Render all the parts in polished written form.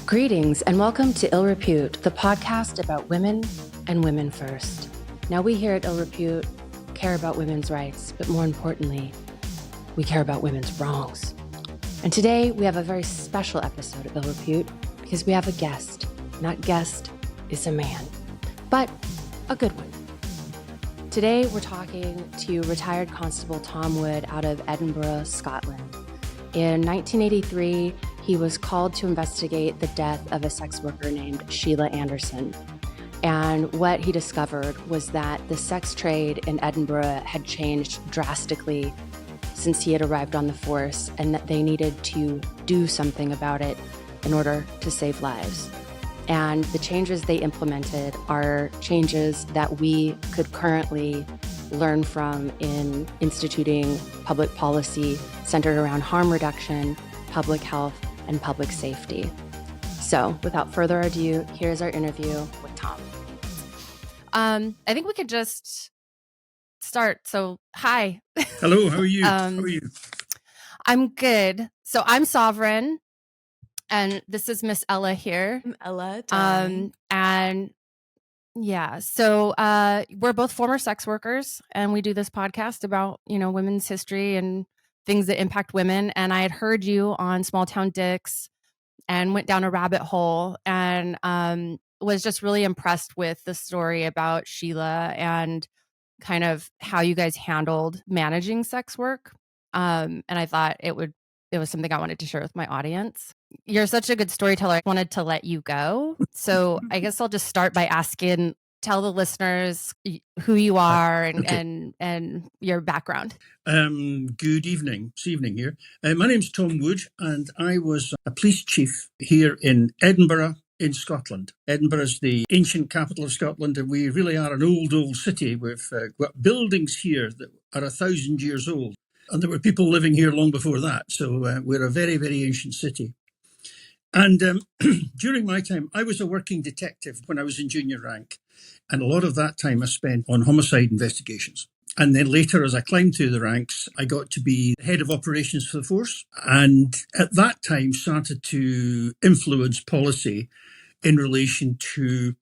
Greetings and welcome to Ill Repute, the podcast about women and women first. Now we here at Ill Repute care about women's rights, but more importantly, we care about women's wrongs. And today we have a very special episode of Ill Repute because we have a guest. Not guest, is a man, but a good one. Today we're talking to retired Constable Tom Wood out of Edinburgh, Scotland. In 1983, he was called to investigate the death of a sex worker named Sheila Anderson. And what he discovered was that the sex trade in Edinburgh had changed drastically since he had arrived on the force, and that they needed to do something about it in order to save lives. And the changes they implemented are changes that we could currently learn from in instituting public policy centered around harm reduction, public health, and public safety. So without further ado, here's our interview with Tom. I think we could just start. So hi. Hello, how are you? How are you? I'm good. So I'm Sovereign, and this is Miss Ella here. I'm Ella. And yeah, so we're both former sex workers, and we do this podcast about, women's history and things that impact women. And I had heard you on Small Town Dicks and went down a rabbit hole and was just really impressed with the story about Sheila and kind of how you guys handled managing sex work. And I thought it was something I wanted to share with my audience. You're such a good storyteller. I wanted to let you go. So I guess I'll just start by asking, tell the listeners who you are and your background. Good evening. It's evening here. My name's Tom Wood, and I was a police chief here in Edinburgh in Scotland. Edinburgh is the ancient capital of Scotland, and we really are an old city. We've got buildings here that are 1,000 years old, and there were people living here long before that. So we're a very, very ancient city. And during my time, I was a working detective when I was in junior rank. And a lot of that time I spent on homicide investigations. And then later, as I climbed through the ranks, I got to be head of operations for the force. And at that time, started to influence policy in relation to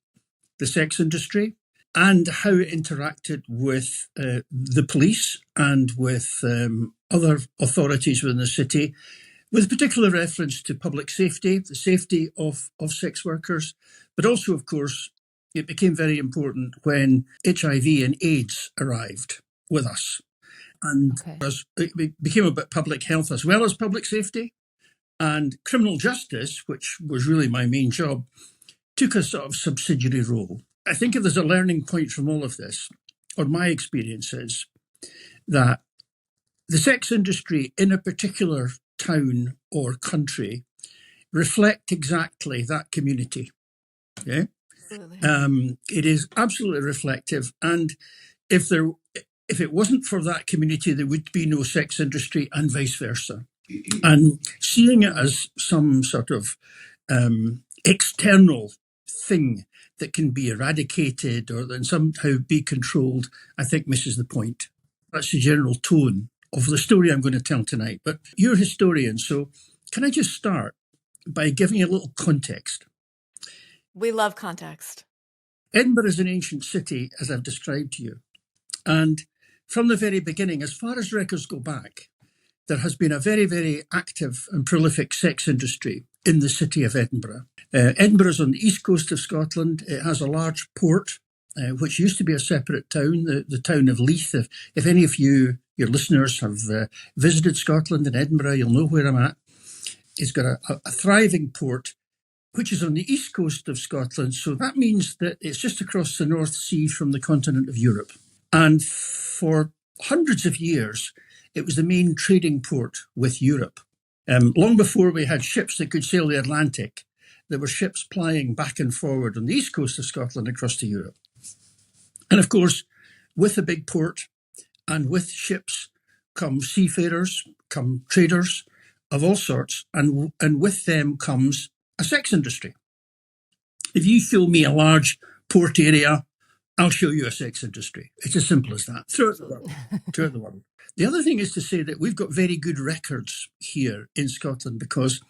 the sex industry and how it interacted with the police and with other authorities within the city, with particular reference to public safety, the safety of sex workers, but also, of course, it became very important when HIV and AIDS arrived with us. And it became about public health as well as public safety. And criminal justice, which was really my main job, took a sort of subsidiary role. I think if there's a learning point from all of this, or my experience is, that the sex industry in a particular town or country reflect exactly that community. Okay? It is absolutely reflective, and if it wasn't for that community, there would be no sex industry, and vice versa. And seeing it as some sort of external thing that can be eradicated or then somehow be controlled, I think misses the point. That's the general tone of the story I'm going to tell tonight. But you're a historian, so can I just start by giving a little context? We love context. Edinburgh is an ancient city, as I've described to you. And from the very beginning, as far as records go back, there has been a very, very active and prolific sex industry in the city of Edinburgh. Edinburgh is on the east coast of Scotland. It has a large port, which used to be a separate town, the town of Leith. If any of you, your listeners, have visited Scotland and Edinburgh, you'll know where I'm at. It's got a thriving port, which is on the east coast of Scotland. So that means that it's just across the North Sea from the continent of Europe. And for hundreds of years, it was the main trading port with Europe. Long before we had ships that could sail the Atlantic, there were ships plying back and forward on the east coast of Scotland across to Europe. And of course, with a big port and with ships come seafarers, come traders of all sorts, and with them comes a sex industry. If you show me a large port area, I'll show you a sex industry. It's as simple as that. Throughout the world. The other thing is to say that we've got very good records here in Scotland because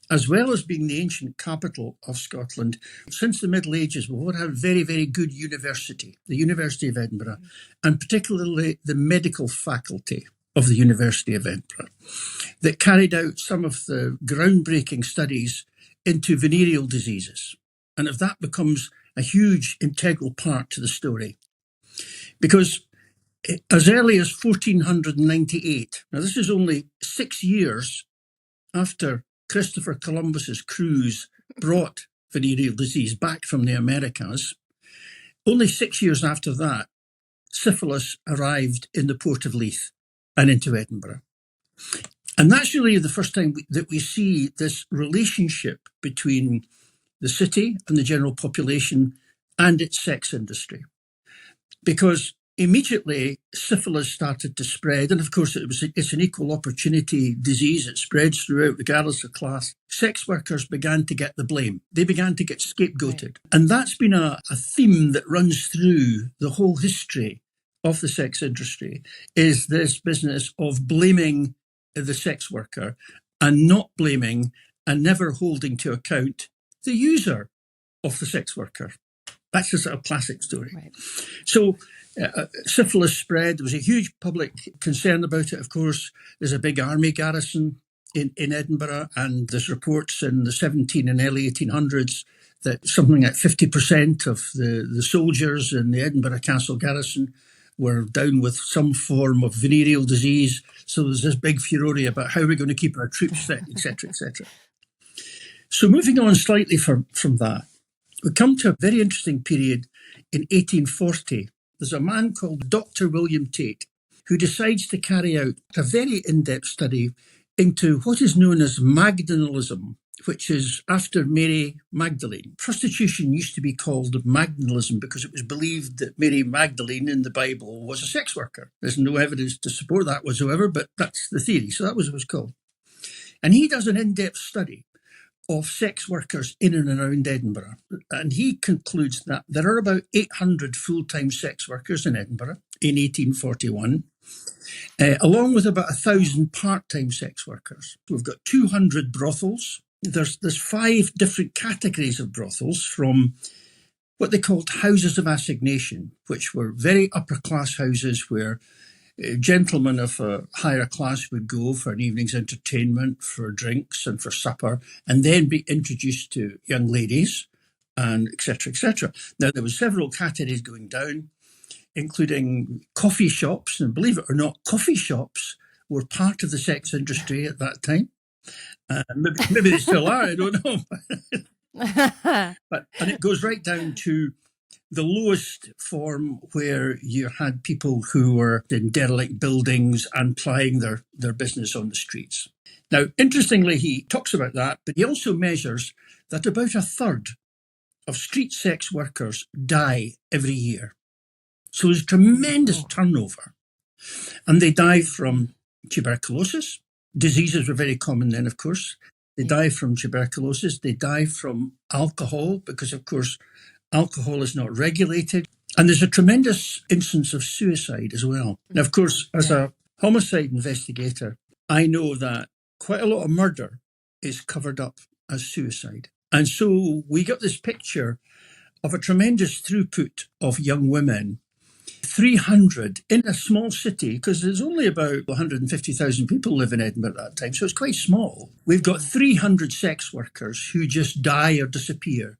as well as being the ancient capital of Scotland, since the Middle Ages, we've had a very, very good university, the University of Edinburgh, and particularly the medical faculty of the University of Edinburgh, that carried out some of the groundbreaking studies into venereal diseases. And if that becomes a huge integral part to the story. Because as early as 1498, now this is only 6 years after Christopher Columbus's cruise brought venereal disease back from the Americas, only 6 years after that, syphilis arrived in the port of Leith and into Edinburgh. And that's really the first time that we see this relationship between the city and the general population and its sex industry. Because immediately syphilis started to spread, and of course it's an equal opportunity disease. It spreads throughout regardless of class. Sex workers began to get the blame. They began to get scapegoated. Right. And that's been a theme that runs through the whole history of the sex industry, is this business of blaming the sex worker and not blaming and never holding to account the user of the sex worker. That's a sort of classic story. Right. So syphilis spread. There was a huge public concern about it, of course. There's a big army garrison in Edinburgh, and there's reports in the 17 and early 1800s that something like 50% of the soldiers in the Edinburgh Castle garrison were down with some form of venereal disease. So there's this big furore about how we're going to keep our troops fit, etc., etc. So moving on slightly from that, we come to a very interesting period in 1840. There's a man called Dr. William Tate who decides to carry out a very in-depth study into what is known as Magdalenalism, which is after Mary Magdalene. Prostitution used to be called Magdalenalism because it was believed that Mary Magdalene in the Bible was a sex worker. There's no evidence to support that whatsoever, but that's the theory. So that was what it was called. And he does an in-depth study of sex workers in and around Edinburgh. And he concludes that there are about 800 full-time sex workers in Edinburgh in 1841, along with about 1,000 part-time sex workers. We've got 200 brothels. There's 5 different categories of brothels, from what they called houses of assignation, which were very upper-class houses where gentlemen of a higher class would go for an evening's entertainment, for drinks and for supper, and then be introduced to young ladies, and etc., etc. Now, there were several categories going down, including coffee shops, and believe it or not, coffee shops were part of the sex industry at that time. Maybe they still are, I don't know. And it goes right down to the lowest form, where you had people who were in derelict buildings and plying their business on the streets. Now, interestingly, he talks about that, but he also measures that about a third of street sex workers die every year. So there's tremendous turnover. And they die from tuberculosis. Diseases were very common then, of course. They die from tuberculosis. They die from alcohol, because, of course, alcohol is not regulated. And there's a tremendous instance of suicide as well. Now, of course, as a homicide investigator, I know that quite a lot of murder is covered up as suicide. And so we got this picture of a tremendous throughput of young women, 300 in a small city, because there's only about 150,000 people live in Edinburgh at that time, so it's quite small. We've got 300 sex workers who just die or disappear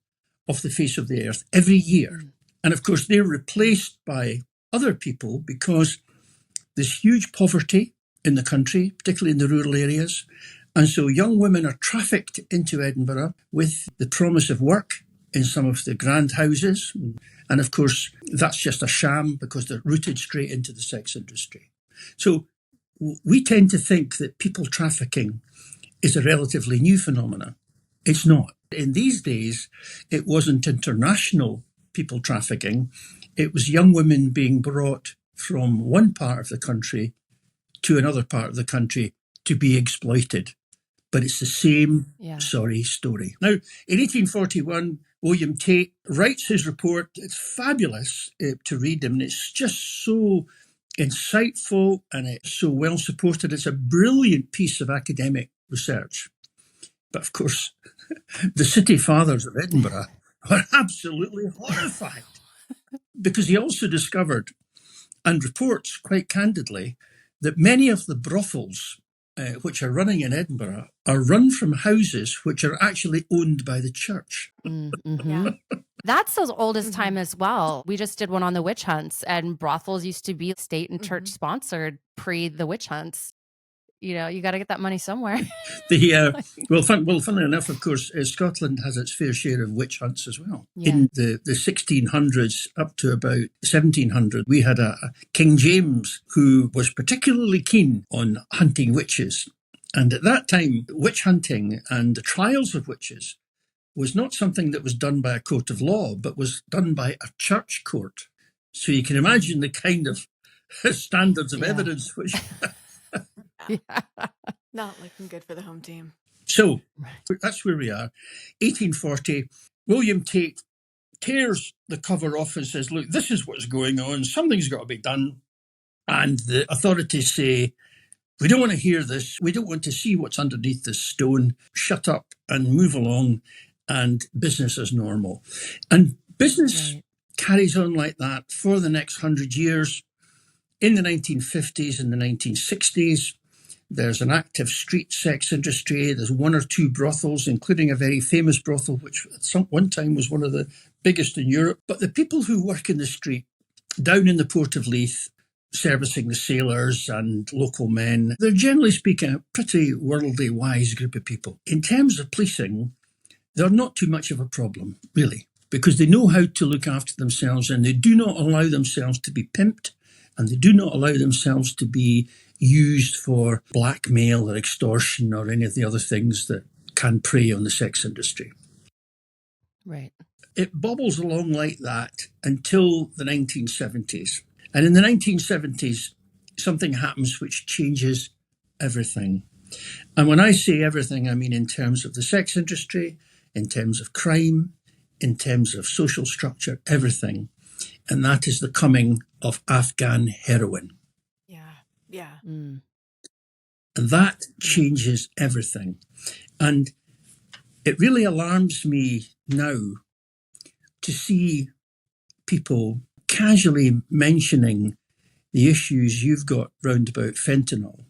off the face of the earth every year. And of course, they're replaced by other people because there's huge poverty in the country, particularly in the rural areas. And so young women are trafficked into Edinburgh with the promise of work in some of the grand houses. And of course, that's just a sham because they're rooted straight into the sex industry. So we tend to think that people trafficking is a relatively new phenomenon. It's not. In these days, it wasn't international people trafficking. It was young women being brought from one part of the country to another part of the country to be exploited. But it's the same story. Now, in 1841, William Tate writes his report. It's fabulous to read them. And it's just so insightful and it's so well supported. It's a brilliant piece of academic research. But of course, the city fathers of Edinburgh were absolutely horrified, because he also discovered and reports quite candidly that many of the brothels which are running in Edinburgh are run from houses which are actually owned by the church. Mm-hmm. Yeah. That's as old as time Mhm. as well. We just did one on the witch hunts, and brothels used to be state and church Mhm. sponsored pre the witch hunts. You know, you got to get that money somewhere. Funnily enough, of course, Scotland has its fair share of witch hunts as well. Yeah. In the 1600s up to about 1700, we had a King James who was particularly keen on hunting witches. And at that time, witch hunting and the trials of witches was not something that was done by a court of law, but was done by a church court. So you can imagine the kind of standards of Yeah. evidence which... Yeah. Not looking good for the home team. So that's where we are. 1840, William Tate tears the cover off and says, look, this is what's going on. Something's got to be done. And the authorities say, we don't want to hear this. We don't want to see what's underneath this stone. Shut up and move along, and business as normal. And business carries on like that for the next 100 years. In the 1950s and the 1960s, there's an active street sex industry. There's one or two brothels, including a very famous brothel, which at one time was one of the biggest in Europe. But the people who work in the street down in the Port of Leith, servicing the sailors and local men, they're generally speaking a pretty worldly wise group of people. In terms of policing, they're not too much of a problem, really, because they know how to look after themselves, and they do not allow themselves to be pimped, and they do not allow themselves to be used for blackmail or extortion or any of the other things that can prey on the sex industry. Right. It bobbles along like that until the 1970s. And in the 1970s, something happens which changes everything. And when I say everything, I mean in terms of the sex industry, in terms of crime, in terms of social structure, everything. And that is the coming of Afghan heroin. Yeah. Mm. And that changes everything. And it really alarms me now to see people casually mentioning the issues you've got round about fentanyl,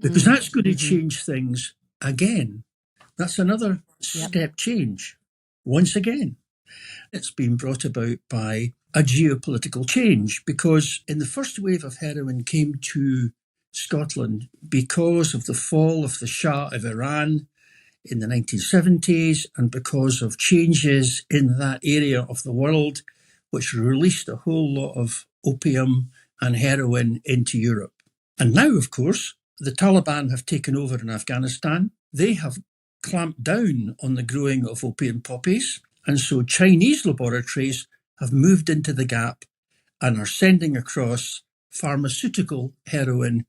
because that's going to change things again. That's another step change. Once again, it's been brought about by a geopolitical change, because in the first wave of heroin came to Scotland because of the fall of the Shah of Iran in the 1970s, and because of changes in that area of the world, which released a whole lot of opium and heroin into Europe. And now, of course, the Taliban have taken over in Afghanistan. They have clamped down on the growing of opium poppies. And so Chinese laboratories have moved into the gap and are sending across pharmaceutical heroin,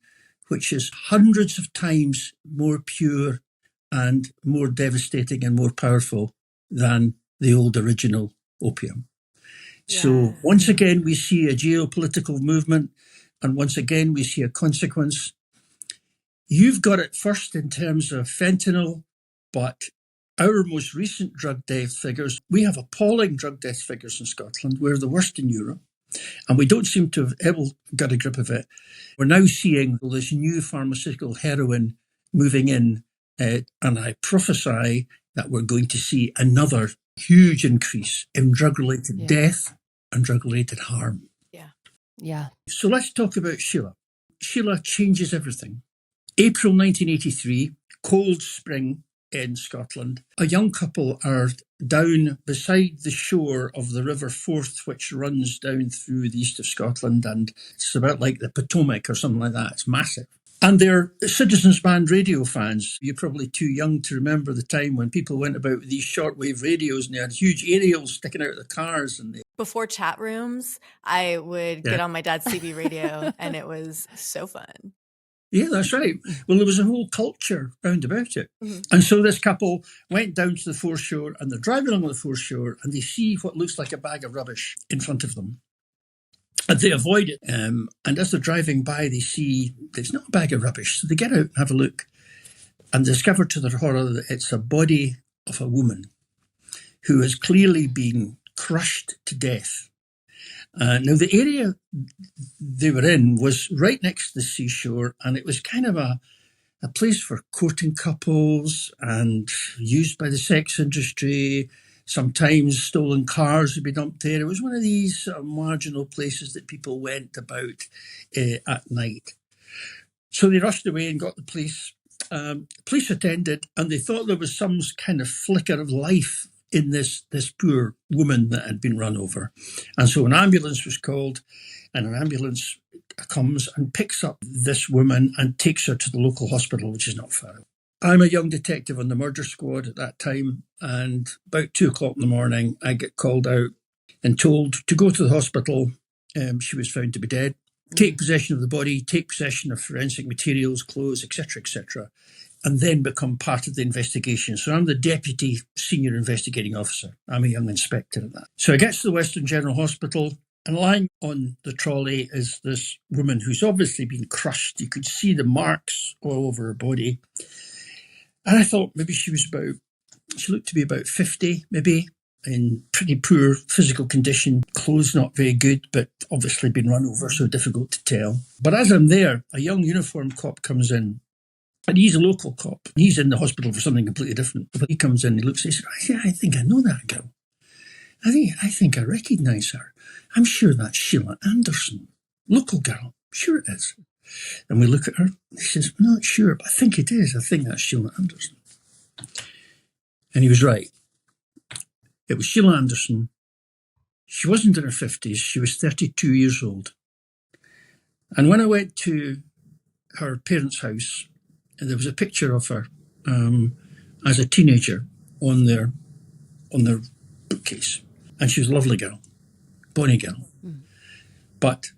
which is hundreds of times more pure and more devastating and more powerful than the old original opium. Yeah. So once again, we see a geopolitical movement, and once again, we see a consequence. You've got it first in terms of fentanyl, but our most recent drug death figures, we have appalling drug death figures in Scotland. We're the worst in Europe, and we don't seem to have ever got a grip of it. We're now seeing this new pharmaceutical heroin moving in, and I prophesy that we're going to see another huge increase in drug-related death and drug-related harm. Yeah. So let's talk about Sheila. Sheila changes everything. April 1983, cold spring in Scotland. A young couple are down beside the shore of the River Forth, which runs down through the east of Scotland, and it's about like the Potomac or something like that. It's massive. And they're Citizens Band radio fans. You're probably too young to remember the time when people went about with these shortwave radios and they had huge aerials sticking out of the cars. And Before chat rooms, I would get on my dad's CB radio, and it was so fun. Yeah, that's right. Well, there was a whole culture round about it. Mm-hmm. And so this couple went down to the foreshore, and they're driving along the foreshore, and they see what looks like a bag of rubbish in front of them. And they avoid it. And as they're driving by, they see it's not a bag of rubbish. So they get out and have a look. and discovered to their horror that it's a body of a woman who has clearly been crushed to death. Now, the area they were in was right next to the seashore, and it was kind of a place for courting couples and used by the sex industry. Sometimes stolen cars would be dumped there. It was one of these marginal places that people went about at night. So they rushed away and got the police. Police attended, and they thought there was some kind of flicker of life in this poor woman that had been run over. And so an ambulance was called, and an ambulance comes and picks up this woman and takes her to the local hospital, which is not far away. I'm a young detective on the murder squad at that time, and about 2:00 in the morning, I get called out and told to go to the hospital. She was found to be dead. Take possession of the body, take possession of forensic materials, clothes, etc., and then become part of the investigation. So I'm the deputy senior investigating officer. I'm a young inspector at that. So I get to the Western General Hospital, and lying on the trolley is this woman who's obviously been crushed. You could see the marks all over her body. And I thought maybe she looked to be about 50, maybe, in pretty poor physical condition, clothes not very good, but obviously been run over, so difficult to tell. But as I'm there, a young uniformed cop comes in, and he's a local cop. He's in the hospital for something completely different. But he comes in, he looks, he says, I think I know that girl. I think I recognise her. I'm sure that's Sheila Anderson, local girl. Sure it is. And we look at her. He says, I'm not sure, but I think it is. I think that's Sheila Anderson. And he was right. It was Sheila Anderson. She wasn't in her 50s. She was 32 years old. And when I went to her parents' house, there was a picture of her as a teenager on their bookcase. And she was a lovely girl, bonny girl. But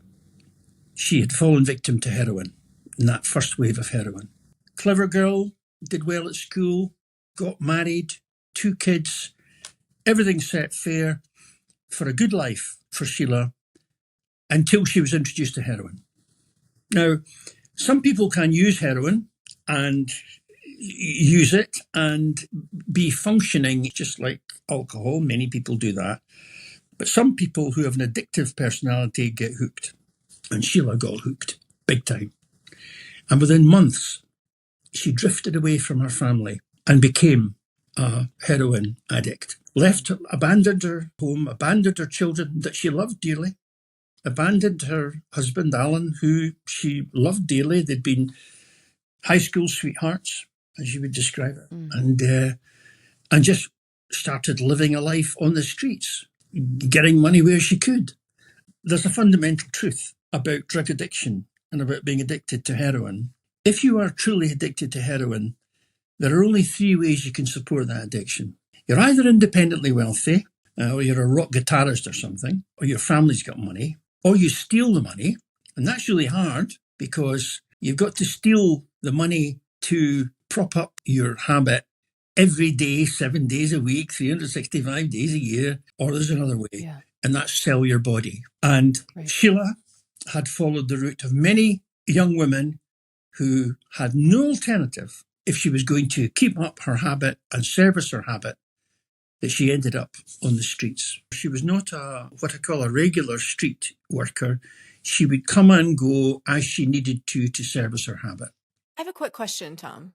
she had fallen victim to heroin in that first wave of heroin. Clever girl, did well at school, got married, 2 kids, everything set fair for a good life for Sheila until she was introduced to heroin. Now, some people can use heroin and use it and be functioning just like alcohol. Many people do that. But some people who have an addictive personality get hooked. And Sheila got hooked big time. And within months, she drifted away from her family and became a heroin addict. Abandoned her home, abandoned her children that she loved dearly, abandoned her husband, Alan, who she loved dearly. They'd been high school sweethearts, as you would describe it, and just started living a life on the streets, getting money where she could. There's a fundamental truth about drug addiction and about being addicted to heroin. If you are truly addicted to heroin, there are only 3 ways you can support that addiction. You're either independently wealthy, or you're a rock guitarist or something, or your family's got money, or you steal the money. And that's really hard because you've got to steal the money to prop up your habit every day, 7 days a week, 365 days a year, or there's another way, and that's sell your body. And Sheila had followed the route of many young women who had no alternative if she was going to keep up her habit and service her habit, that she ended up on the streets. She was not what I call a regular street worker. She would come and go as she needed to service her habit. I have a quick question, Tom.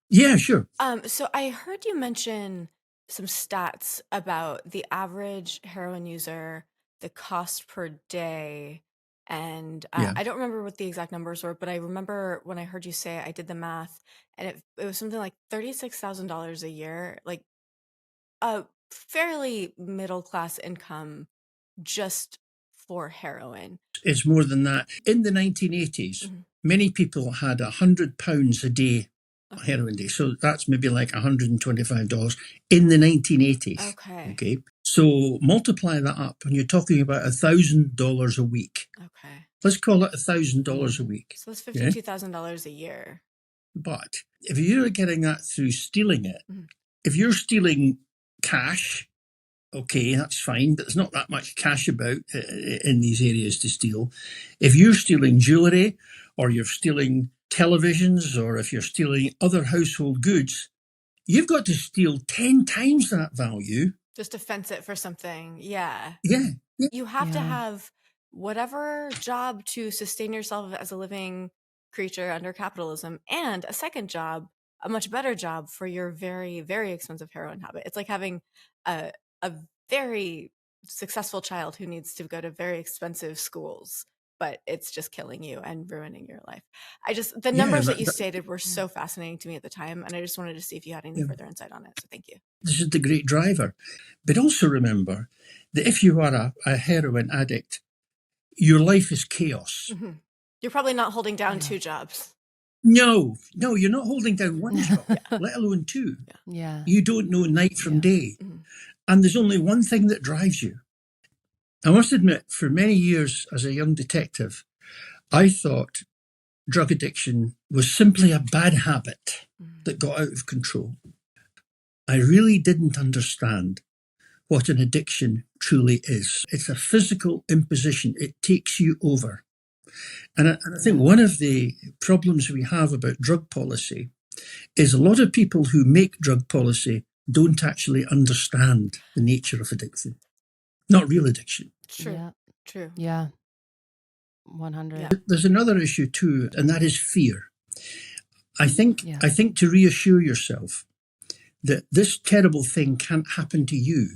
Yeah, sure. So I heard you mention some stats about the average heroin user, the cost per day, and I don't remember what the exact numbers were, but I remember when I heard you say, I did the math, and it was something like $36,000 a year, like a fairly middle-class income just for heroin. It's more than that. In the 1980s, many people had £100 a day heroin day. So that's maybe like $125 in the 1980s. Okay. So multiply that up and you're talking about $1,000 a week. Okay. Let's call it $1,000 a week. So that's $52,000 a year. But if you're getting that through stealing it, if you're stealing cash, okay, that's fine, but there's not that much cash about in these areas to steal. If you're stealing jewellery or you're stealing televisions or if you're stealing other household goods, you've got to steal 10 times that value. Just to fence it for something. Yeah. Yeah. You have to have whatever job to sustain yourself as a living creature under capitalism, and a second job, a much better job for your very, very expensive heroin habit. It's like having a very successful child who needs to go to very expensive schools, but it's just killing you and ruining your life. The numbers that you stated were so fascinating to me at the time, and I just wanted to see if you had any further insight on it. So thank you. This is the great driver. But also remember that if you are a heroin addict, your life is chaos. Mm-hmm. You're probably not holding down two jobs. No, you're not holding down one job, let alone two. Yeah. You don't know night from day. Mm-hmm. And there's only one thing that drives you. I must admit, for many years as a young detective, I thought drug addiction was simply a bad habit that got out of control. I really didn't understand what an addiction truly is. It's a physical imposition. It takes you over. And I think one of the problems we have about drug policy is a lot of people who make drug policy don't actually understand the nature of addiction. Not real addiction. True. Yeah. True. Yeah. 100. Yeah. There's another issue too, and that is fear. I think to reassure yourself that this terrible thing can't happen to you.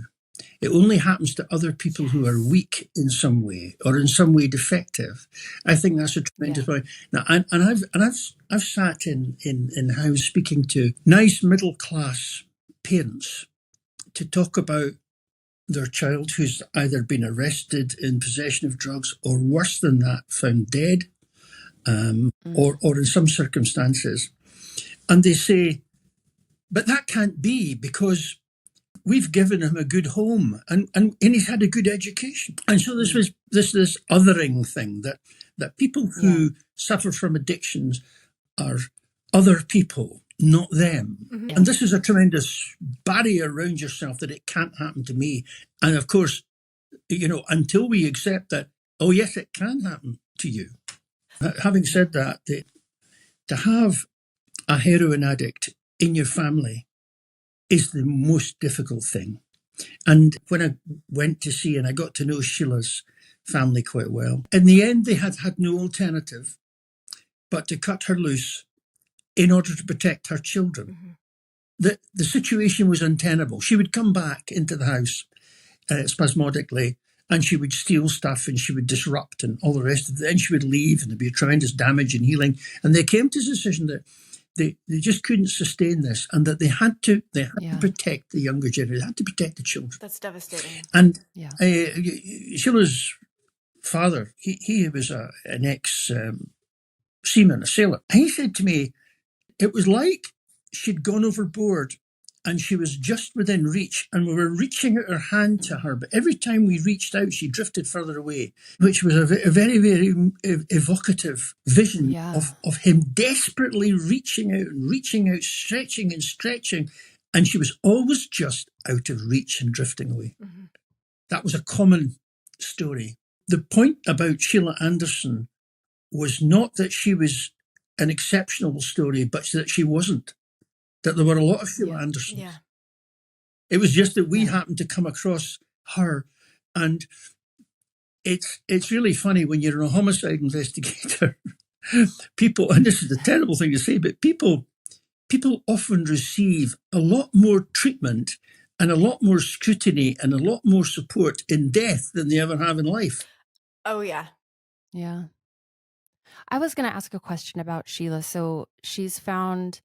It only happens to other people who are weak in some way or in some way defective. I think that's a tremendous point. Now, I've sat in house speaking to nice middle class parents to talk about their child who's either been arrested in possession of drugs or worse than that, found dead, or in some circumstances. And they say, but that can't be because we've given him a good home and he's had a good education. And so this was this othering thing that people who suffer from addictions are other people, not them. Mm-hmm. And this is a tremendous barrier around yourself that it can't happen to me. And of course, until we accept that, oh yes, it can happen to you. Having said that, to have a heroin addict in your family is the most difficult thing. And when I went to see and I got to know Sheila's family quite well, in the end they had no alternative but to cut her loose in order to protect her children. Mm-hmm. The situation was untenable. She would come back into the house spasmodically and she would steal stuff and she would disrupt and all the rest of it. Then she would leave and there'd be a tremendous damage and healing. And they came to the decision that they just couldn't sustain this and that they had to protect the younger generation. They had to protect the children. That's devastating. And Sheila's father, he was an ex-seaman, a sailor. He said to me, it was like she'd gone overboard and she was just within reach and we were reaching out our hand to her. But every time we reached out, she drifted further away, which was a very, very evocative vision of him desperately reaching out, stretching and stretching. And she was always just out of reach and drifting away. Mm-hmm. That was a common story. The point about Sheila Anderson was not that she was an exceptional story, but that she wasn't. That there were a lot of Sheila Andersons. Yeah. It was just that we happened to come across her. And it's really funny when you're a homicide investigator, people, and this is a terrible thing to say, but people often receive a lot more treatment and a lot more scrutiny and a lot more support in death than they ever have in life. Oh, yeah. Yeah. I was going to ask a question about Sheila. So she's found...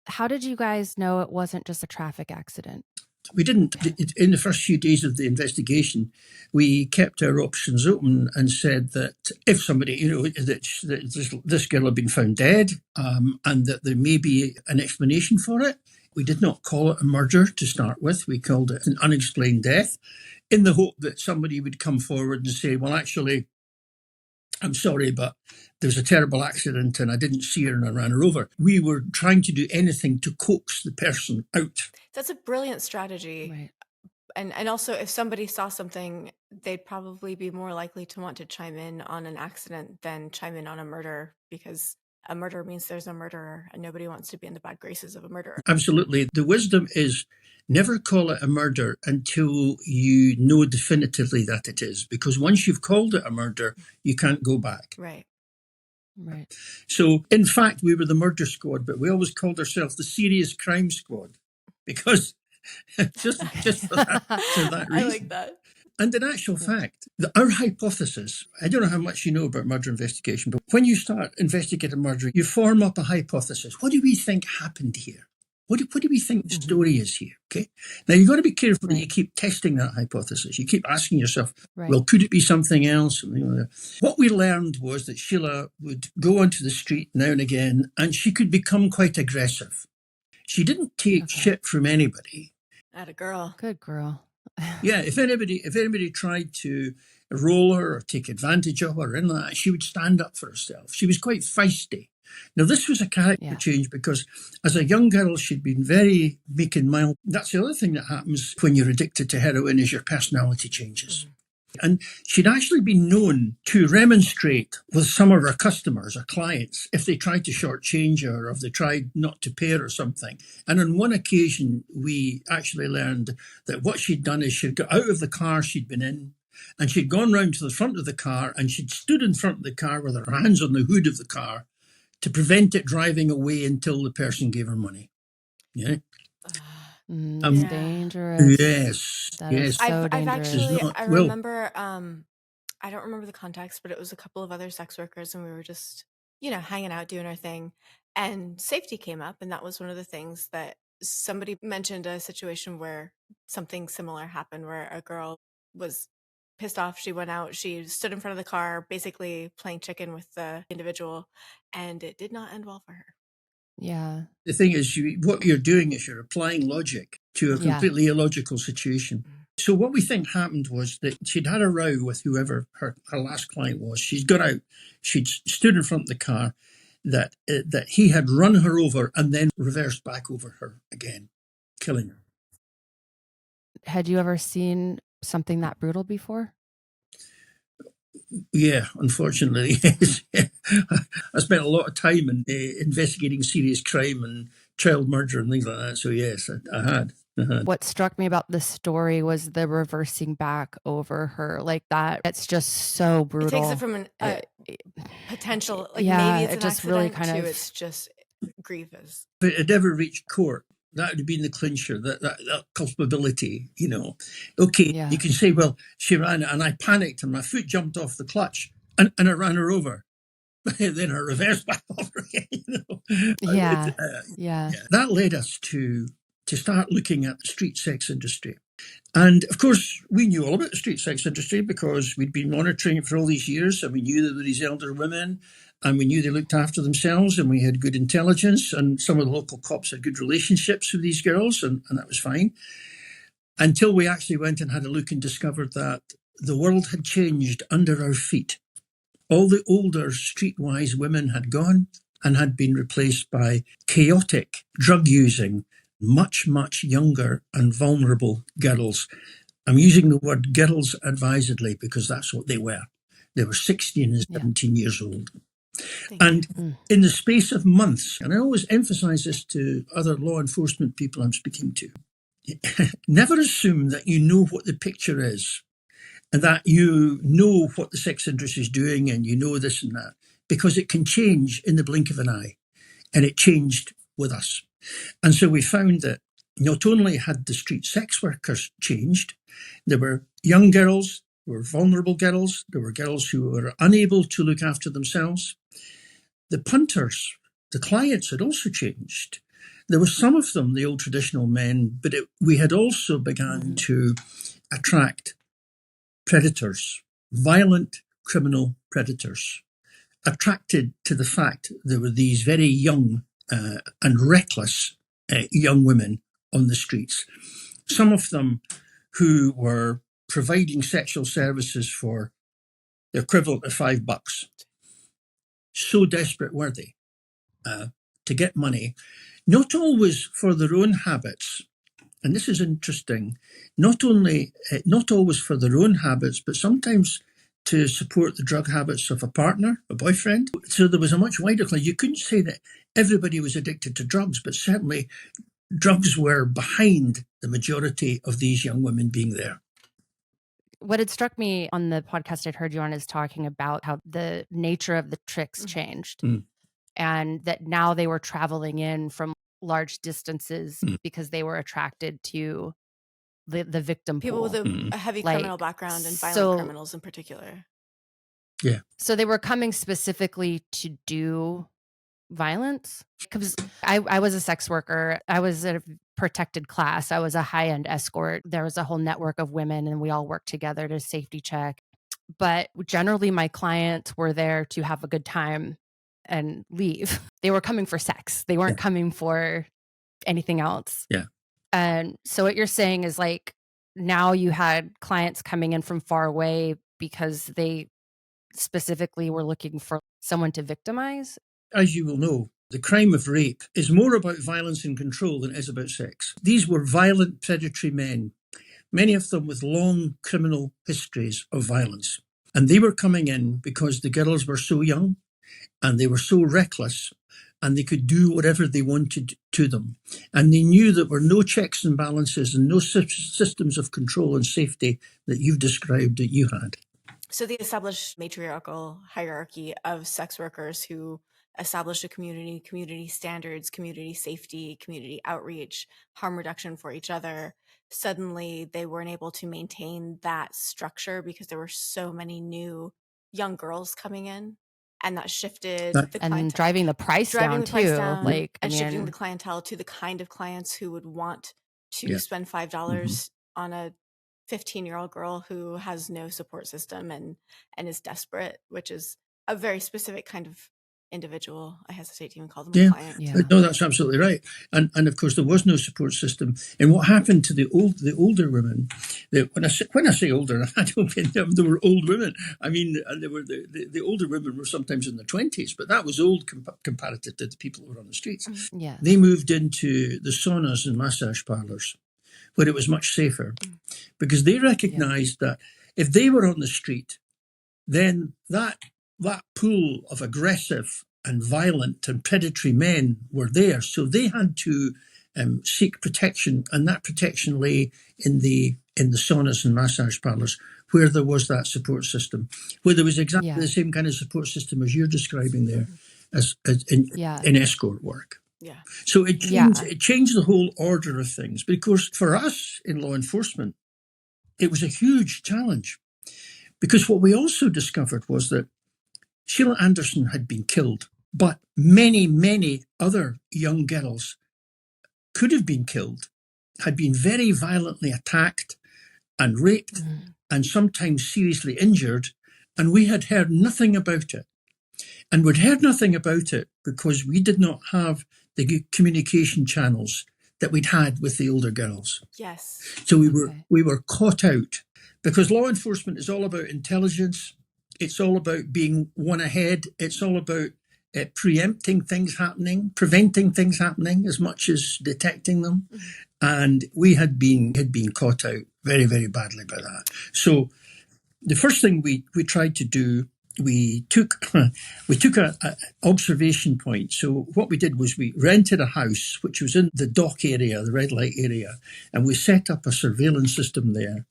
How did you guys know it wasn't just a traffic accident? We didn't. In the first few days of the investigation, we kept our options open and said that if somebody, that this girl had been found dead and that there may be an explanation for it, we did not call it a murder to start with. We called it an unexplained death in the hope that somebody would come forward and say, well, actually, I'm sorry, but there was a terrible accident and I didn't see her and I ran her over. We were trying to do anything to coax the person out. That's a brilliant strategy. Right. And also, if somebody saw something, they'd probably be more likely to want to chime in on an accident than chime in on a murder because a murder means there's a murderer, and nobody wants to be in the bad graces of a murderer. Absolutely. The wisdom is never call it a murder until you know definitively that it is, because once you've called it a murder, you can't go back. Right. Right. So, in fact, we were the murder squad, but we always called ourselves the serious crime squad, because just for that reason. I like that. And in actual fact, our hypothesis, I don't know how much you know about murder investigation, but when you start investigating murder, you form up a hypothesis. What do we think happened here? What do we think the story is here? Okay. Now, you've got to be careful that you keep testing that hypothesis. You keep asking yourself, well, could it be something else? What we learned was that Sheila would go onto the street now and again, and she could become quite aggressive. She didn't take shit from anybody. Atta girl. Good girl. Yeah, if anybody tried to roll her or take advantage of her or anything like that, she would stand up for herself. She was quite feisty. Now, this was a character change because as a young girl, she'd been very meek and mild. That's the other thing that happens when you're addicted to heroin is your personality changes. Mm-hmm. And she'd actually been known to remonstrate with some of her customers or clients if they tried to shortchange her or if they tried not to pay her or something. And on one occasion, we actually learned that what she'd done is she'd got out of the car she'd been in and she'd gone round to the front of the car and she'd stood in front of the car with her hands on the hood of the car to prevent it driving away until the person gave her money. Yeah. Dangerous. Yes. That is so dangerous. I remember, I don't remember the context, but it was a couple of other sex workers and we were just, hanging out, doing our thing. And safety came up. And that was one of the things that somebody mentioned, a situation where something similar happened where a girl was pissed off. She went out, she stood in front of the car, basically playing chicken with the individual, and it did not end well for her. Yeah. The thing is, what you're doing is you're applying logic to a completely illogical situation. So what we think happened was that she'd had a row with whoever her last client was. She'd got out, she'd stood in front of the car, that he had run her over and then reversed back over her again, killing her. Had you ever seen something that brutal before? Yeah, unfortunately, yes. I spent a lot of time in investigating serious crime and child murder and things like that. So yes, I had. What struck me about this story was the reversing back over her like that. It's just so brutal. It takes it from a potential, maybe it's an just accident really kind of. It's just grievous. If it had ever reached court, that would have been the clincher, that culpability, Okay, you can say, well, she ran and I panicked and my foot jumped off the clutch and I ran her over. Then I reversed back over again. Yeah. That led us to start looking at the street sex industry. And of course, we knew all about the street sex industry because we'd been monitoring it for all these years. And we knew there were these elder women and we knew they looked after themselves and we had good intelligence and some of the local cops had good relationships with these girls and that was fine. Until we actually went and had a look and discovered that the world had changed under our feet. All the older streetwise women had gone and had been replaced by chaotic, drug-using, much, much younger and vulnerable girls. I'm using the word girls advisedly because that's what they were. They were 16 and 17 years old. And in the space of months, and I always emphasize this to other law enforcement people I'm speaking to, never assume that you know what the picture is and that you know what the sex industry is doing and you know this and that, because it can change in the blink of an eye. And it changed with us. And so we found that not only had the street sex workers changed, there were young girls, there were vulnerable girls, there were girls who were unable to look after themselves. The punters, the clients had also changed. There were some of them, the old traditional men, but we had also begun to attract predators, violent criminal predators, attracted to the fact there were these very young and reckless young women on the streets. Some of them who were providing sexual services for the equivalent of $5. So desperate were they to get money, not always for their own habits. And this is interesting, not always for their own habits, but sometimes to support the drug habits of a partner, a boyfriend. So there was a much wider class. You couldn't say that everybody was addicted to drugs, but certainly drugs were behind the majority of these young women being there. What had struck me on the podcast I'd heard you on is talking about how the nature of the tricks changed, and that now they were traveling in from large distances because they were attracted to the victim people pool. with a heavy criminal background and violent criminals in particular. Yeah. So they were coming specifically to do violence? Because I was a sex worker. I was at a protected class. I was a high-end escort. There was a whole network of women, and we all worked together to safety check. But generally, my clients were there to have a good time and leave. They were coming for sex. They weren't coming for anything else. Yeah. And so what you're saying is like, now you had clients coming in from far away because they specifically were looking for someone to victimize? As you will know, the crime of rape is more about violence and control than it is about sex. These were violent, predatory men, many of them with long criminal histories of violence. And they were coming in because the girls were so young and they were so reckless and they could do whatever they wanted to them. And they knew there were no checks and balances and no systems of control and safety that you've described that you had. So the established matriarchal hierarchy of sex workers who established a community standards, community safety, community outreach, harm reduction for each other, suddenly they weren't able to maintain that structure because there were so many new young girls coming in. And that shifted the clientele. And driving the price down too. Like, and shifting the clientele to the kind of clients who would want to spend $5 on a 15-year-old girl who has no support system and is desperate, which is a very specific kind of individual. I hesitate to even call them a client. Yeah. No, that's absolutely right. And of course there was no support system. And what happened to the older women, when I say older, I don't mean they were old women. I mean they were the older women were sometimes in their 20s, but that was old comparative to the people who were on the streets. Yeah. They moved into the saunas and massage parlors where it was much safer because they recognized that if they were on the street, then that pool of aggressive and violent and predatory men were there. So they had to seek protection, and that protection lay in the saunas and massage parlors where there was that support system, where there was exactly the same kind of support system as you're describing there as in escort work. Yeah. So it changed the whole order of things. Because for us in law enforcement, it was a huge challenge. Because what we also discovered was that Sheila Anderson had been killed, but many, many other young girls could have been killed, had been very violently attacked and raped and sometimes seriously injured, and we had heard nothing about it. And we'd heard nothing about it because we did not have the communication channels that we'd had with the older girls. Yes. So we were caught out because law enforcement is all about intelligence. It's all about being one ahead. It's all about preempting things happening, preventing things happening as much as detecting them. And we had been caught out very, very badly by that. So the first thing we tried to do, we took a observation point. So what we did was we rented a house which was in the dock area, the red light area, and we set up a surveillance system there.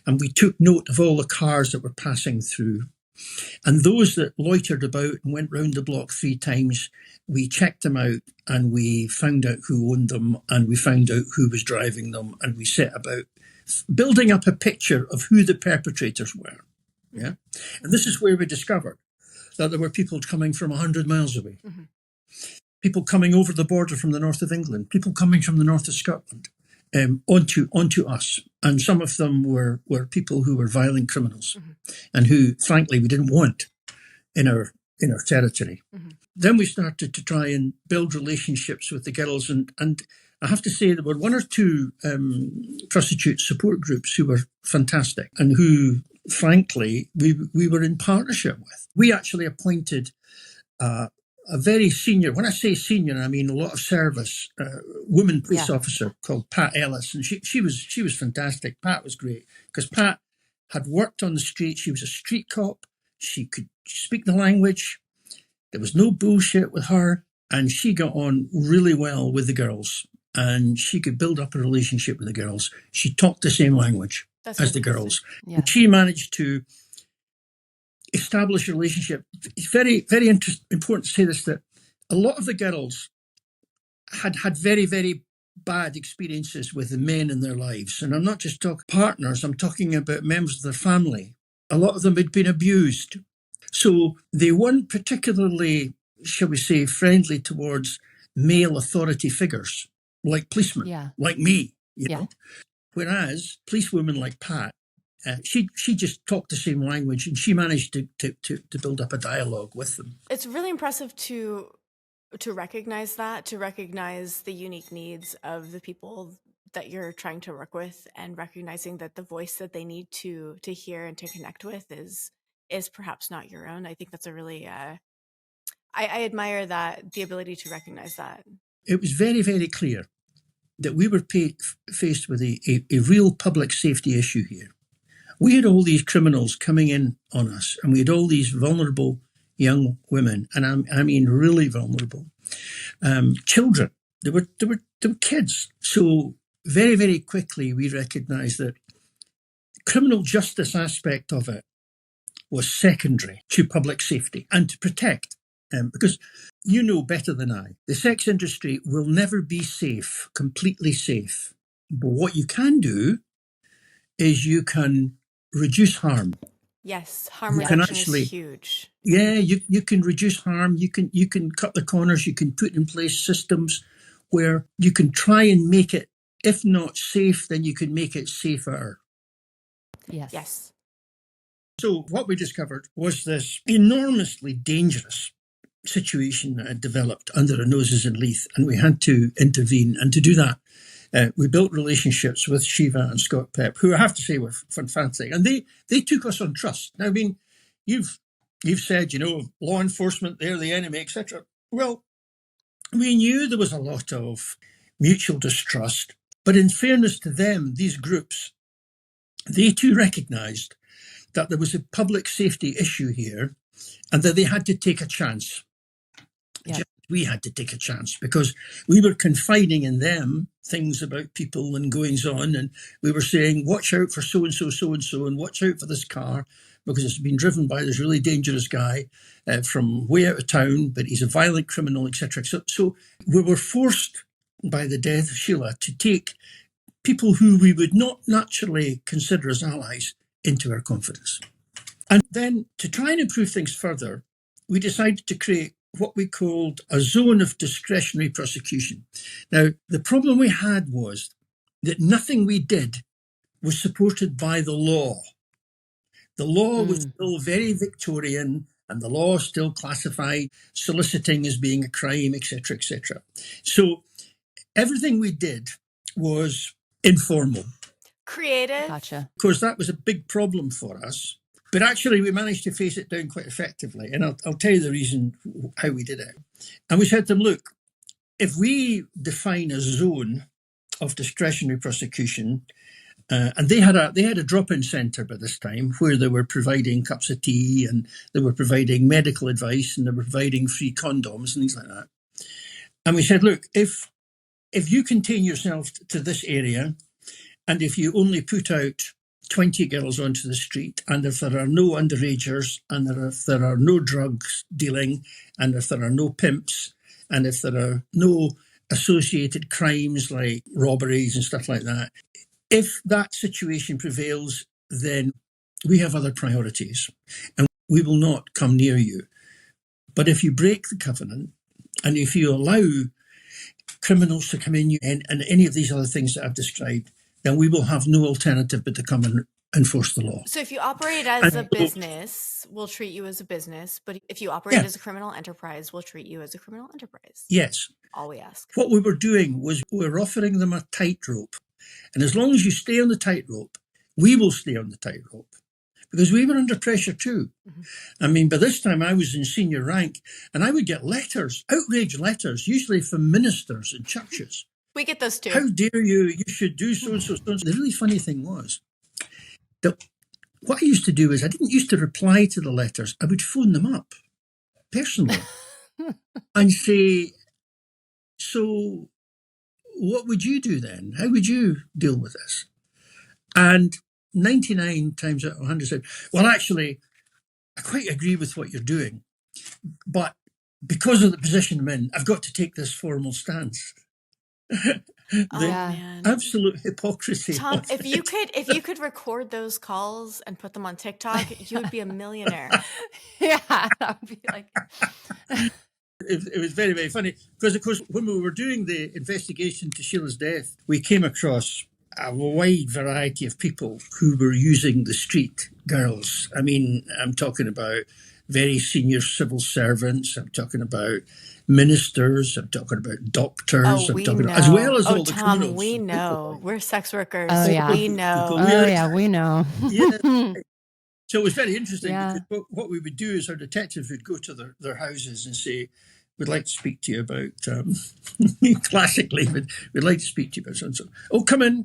And we took note of all the cars that were passing through. And those that loitered about and went round the block 3 times, we checked them out and we found out who owned them and we found out who was driving them, and we set about building up a picture of who the perpetrators were. Yeah. And this is where we discovered that there were people coming from 100 miles away, people coming over the border from the north of England, people coming from the north of Scotland, onto us. And some of them were people who were violent criminals and who, frankly, we didn't want in our territory. Then we started to try and build relationships with the girls. And I have to say there were 1 or 2 prostitute support groups who were fantastic and who, frankly, we were in partnership with. We actually appointed a very senior, when I say senior, I mean a lot of service, woman police officer called Pat Ellis. And she was fantastic. Pat was great because Pat had worked on the street. She was a street cop. She could speak the language. There was no bullshit with her. And she got on really well with the girls. And she could build up a relationship with the girls. She talked the same language as the girls. Yeah. She managed to establish a relationship. It's very, very important to say this, that a lot of the girls had very, very bad experiences with the men in their lives. And I'm not just talking partners, I'm talking about members of their family. A lot of them had been abused. So they weren't particularly, shall we say, friendly towards male authority figures, like policemen, like me, you know. Whereas policewomen like Pat, she just talked the same language, and she managed to build up a dialogue with them. It's really impressive to recognize that, to recognize the unique needs of the people that you're trying to work with, and recognizing that the voice that they need to hear and to connect with is perhaps not your own. I think that's a really I admire that, the ability to recognize that. It was very, very clear that we were faced with a real public safety issue here. We had all these criminals coming in on us, and we had all these vulnerable young women, and I mean really vulnerable children. They were kids. So very, very quickly we recognised that criminal justice aspect of it was secondary to public safety and to protect. Because you know better than I, the sex industry will never be safe, completely safe. But what you can do is you can reduce harm. Yes, harm reduction is huge. Yeah, you can reduce harm. You can cut the corners. You can put in place systems where you can try and make it, if not safe, then you can make it safer. Yes. So what we discovered was this enormously dangerous situation that had developed under our noses in Leith, and we had to intervene. And to do that, we built relationships with Shiva and Scott Pep, who I have to say were fantastic, and they took us on trust. Now, I mean, you've said, you know, law enforcement, they're the enemy, etc. Well, we knew there was a lot of mutual distrust, but in fairness to them, these groups, they too recognised that there was a public safety issue here, and that they had to take a chance. We had to take a chance because we were confiding in them things about people and goings on, and we were saying, watch out for so-and-so, so-and-so, and watch out for this car because it's been driven by this really dangerous guy from way out of town, but he's a violent criminal, etc. So we were forced by the death of Sheila to take people who we would not naturally consider as allies into our confidence. And then to try and improve things further, we decided to create what we called a zone of discretionary prosecution. Now, the problem we had was that nothing we did was supported by the law. The law was still very Victorian, and the law still classified soliciting as being a crime, etc., etc. So everything we did was informal. Creative. Gotcha. Of course, that was a big problem for us. But actually, we managed to face it down quite effectively. And I'll tell you the reason how we did it. And we said to them, look, if we define a zone of discretionary prosecution, and they had a drop-in centre by this time where they were providing cups of tea, and they were providing medical advice, and they were providing free condoms and things like that. And we said, look, if you contain yourself to this area, and if you only put out 20 girls onto the street, and if there are no underagers, and if there are no drugs dealing, and if there are no pimps, and if there are no associated crimes like robberies and stuff like that, if that situation prevails, then we have other priorities, and we will not come near you. But if you break the covenant, and if you allow criminals to come in and any of these other things that I've described, then we will have no alternative but to come and enforce the law. So if you operate as a business, we'll treat you as a business. But if you operate as a criminal enterprise, we'll treat you as a criminal enterprise. Yes. All we ask. What we were doing was we were offering them a tightrope. And as long as you stay on the tightrope, we will stay on the tightrope. Because we were under pressure too. Mm-hmm. I mean, by this time I was in senior rank, and I would get letters, outrage letters, usually from ministers in churches. We get those too. How dare you? You should do so and so. The really funny thing was that what I used to do is I didn't used to reply to the letters. I would phone them up personally and say, so what would you do then? How would you deal with this? And 99 times out of 100 said, well, actually, I quite agree with what you're doing, but because of the position I'm in, I've got to take this formal stance. Man. Absolute hypocrisy. Tom, if you could record those calls and put them on TikTok, you would be a millionaire. Yeah, that would be like. It was very, very funny because, of course, when we were doing the investigation to Sheila's death, we came across a wide variety of people who were using the street girls. I mean, I'm talking about very senior civil servants. I'm talking about ministers. I'm talking about doctors. I'm talking about, as well as all the Tom, criminals. we know. We're sex workers. Oh, yeah. We know. Oh, yeah, we know. Yeah. So it was very interesting Yeah. because what we would do is our detectives would go to their houses and say, we'd like to speak to you about, classically, we'd like to speak to you about so-and-so. Oh, come in.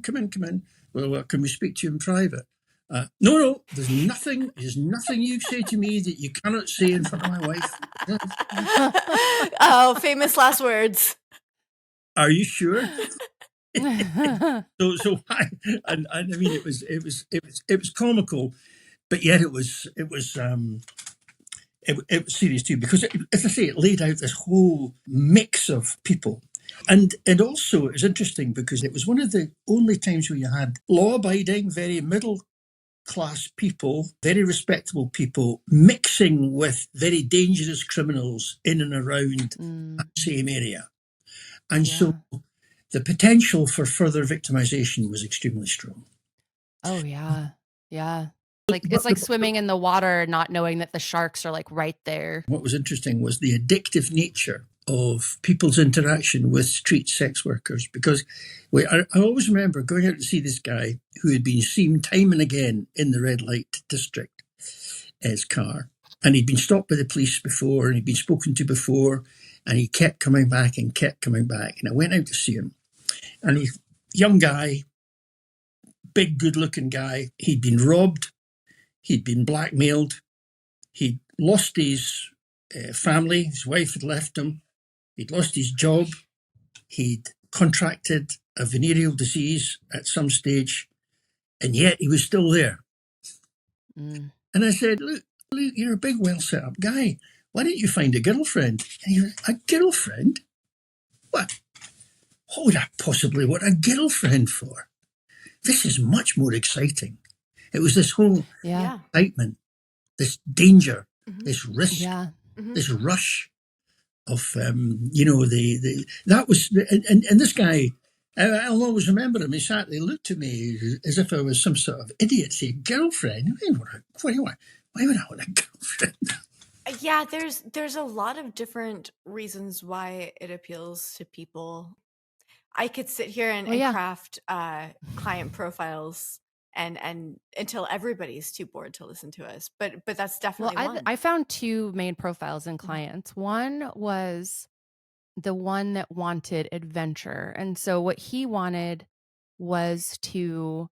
Well, can we speak to you in private? No, there's nothing you say to me that you cannot say in front of my wife. Oh, famous last words. Are you sure? So and I mean, it was comical, but yet it was serious too, because as I say, it laid out this whole mix of people. And also it was interesting because it was one of the only times where you had law-abiding, very middle-class people, very respectable people, mixing with very dangerous criminals in and around that same area. And so the potential for further victimization was extremely strong. Oh, yeah. Yeah. Like it's like swimming in the water, not knowing that the sharks are like right there. What was interesting was the addictive nature of people's interaction with street sex workers, because I always remember going out to see this guy who had been seen time and again in the red light district, his car, and he'd been stopped by the police before and he'd been spoken to before, and he kept coming back. And I went out to see him, and he's a young guy, big good looking guy. He'd been robbed. He'd been blackmailed. He'd lost his family. His wife had left him. He'd lost his job. He'd contracted a venereal disease at some stage, and yet he was still there. And I said, look, you're a big, well set up guy. Why don't you find a girlfriend? And he went, a girlfriend? What would I possibly want a girlfriend for? This is much more exciting. It was this whole excitement, this danger, this risk, this rush of, that was, and this guy, I'll always remember him. He looked at me as if I was some sort of idiot, saying, girlfriend? Why would I want a girlfriend? Yeah, there's a lot of different reasons why it appeals to people. I could sit here and craft client profiles and until everybody's too bored to listen to us. But that's definitely one. I found two main profiles in clients. One was the one that wanted adventure. And so what he wanted was to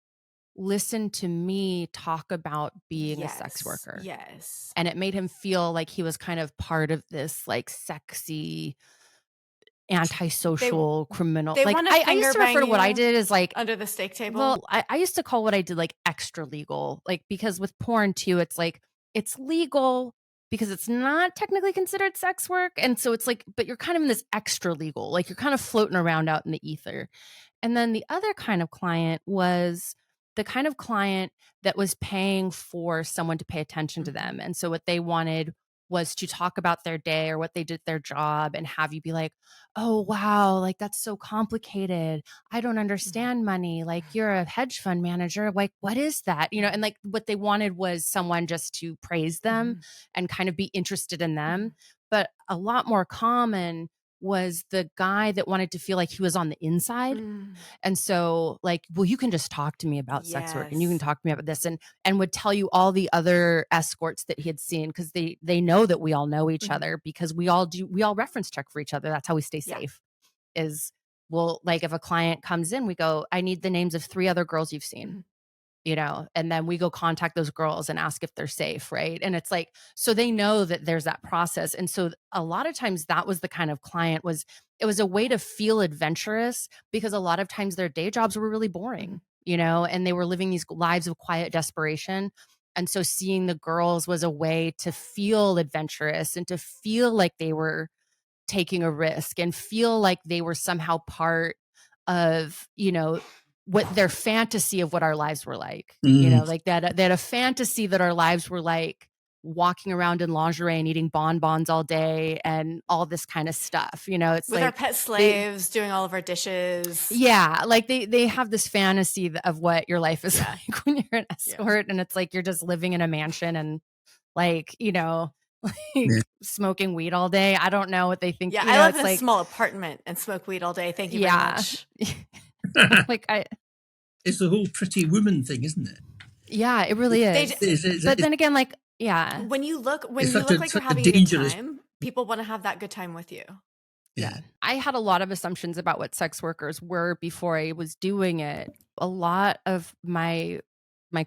listen to me talk about being a sex worker. Yes. And it made him feel like he was kind of part of this like sexy antisocial criminal. They like I used to refer to what I did as like under the steak table. Well, I used to call what I did like extra legal, like because with porn too, it's like it's legal because it's not technically considered sex work, and so it's like, but you're kind of in this extra legal, like you're kind of floating around out in the ether. And then the other kind of client was the kind of client that was paying for someone to pay attention to them, and so what they wanted was to talk about their day or what they did at their job and have you be like, oh, wow, like that's so complicated. I don't understand money. Like you're a hedge fund manager. Like, what is that? You know, and like what they wanted was someone just to praise them and kind of be interested in them. But a lot more common was the guy that wanted to feel like he was on the inside. And so like, well, you can just talk to me about sex work and you can talk to me about this and would tell you all the other escorts that he had seen because they know that we all know each other because we all reference check for each other. That's how we stay safe is, well, like if a client comes in, we go, I need the names of 3 other girls you've seen. and then we go contact those girls and ask if they're safe, right? And it's like, so they know that there's that process. And so a lot of times that was the kind of client it was a way to feel adventurous, because a lot of times their day jobs were really boring, and they were living these lives of quiet desperation. And so seeing the girls was a way to feel adventurous and to feel like they were taking a risk and feel like they were somehow part of, what their fantasy of what our lives were like, like that they had a fantasy that our lives were like walking around in lingerie and eating bonbons all day and all this kind of stuff. It's with like our pet slaves doing all of our dishes. Yeah. Like they have this fantasy of what your life is like when you're an escort, and it's like, you're just living in a mansion and like, smoking weed all day. I don't know what they think. Yeah. I live in a small apartment and smoke weed all day. Thank you very much. It's the whole pretty woman thing, isn't it? Yeah, it really is. But then again, like, yeah. When you look like you're having a good time, people want to have that good time with you. Yeah. I had a lot of assumptions about what sex workers were before I was doing it. A lot of my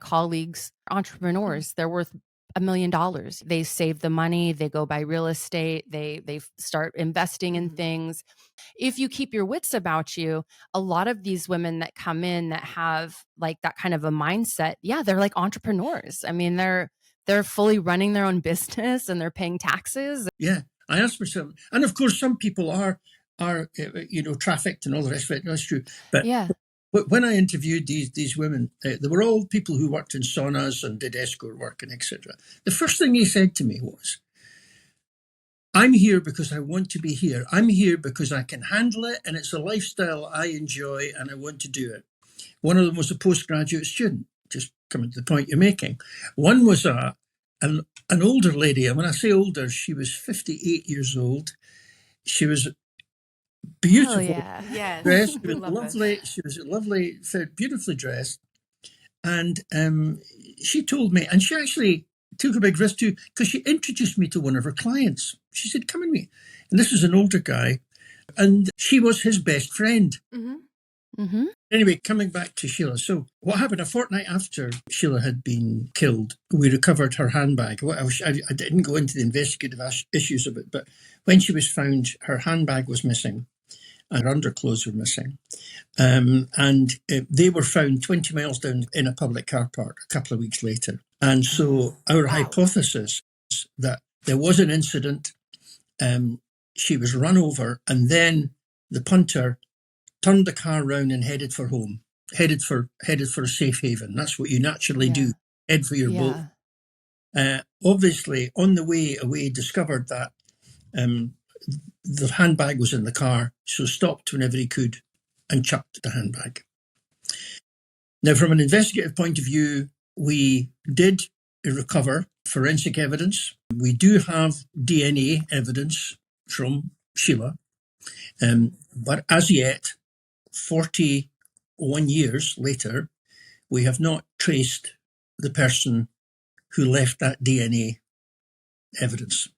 colleagues are entrepreneurs. They're worth $1 million. They save the money, they go buy real estate, they start investing in things. If you keep your wits about you, a lot of these women that come in that have like that kind of a mindset, they're like entrepreneurs. I mean, they're fully running their own business and they're paying taxes. Yeah. I asked myself, and of course some people are trafficked and all the rest of it. That's true. But when I interviewed these women, they were all people who worked in saunas and did escort work and etc. The first thing they said to me was, I'm here because I want to be here. I'm here because I can handle it and it's a lifestyle I enjoy and I want to do it. One of them was a postgraduate student, just coming to the point you're making. One was an older lady, and when I say older, she was 58 years old. She was beautiful. Oh, yeah. Dressed. She was lovely. She was lovely, beautifully dressed. And she told me, and she actually took a big risk too, because she introduced me to one of her clients. She said, come and meet. And this was an older guy, and she was his best friend. Mm-hmm. Mm-hmm. Anyway, coming back to Sheila. So what happened a fortnight after Sheila had been killed, we recovered her handbag. I didn't go into the investigative issues of it, but when she was found, her handbag was missing and her underclothes were missing. And they were found 20 miles down in a public car park a couple of weeks later. And so our hypothesis is that there was an incident, she was run over, and then the punter turned the car round and headed for home, headed for a safe haven. That's what you naturally do, head for your boat. Obviously, on the way away, discovered that the handbag was in the car, so stopped whenever he could and chucked the handbag. Now, from an investigative point of view, we did recover forensic evidence. We do have DNA evidence from Sheila, but as yet, 41 years later, we have not traced the person who left that DNA evidence.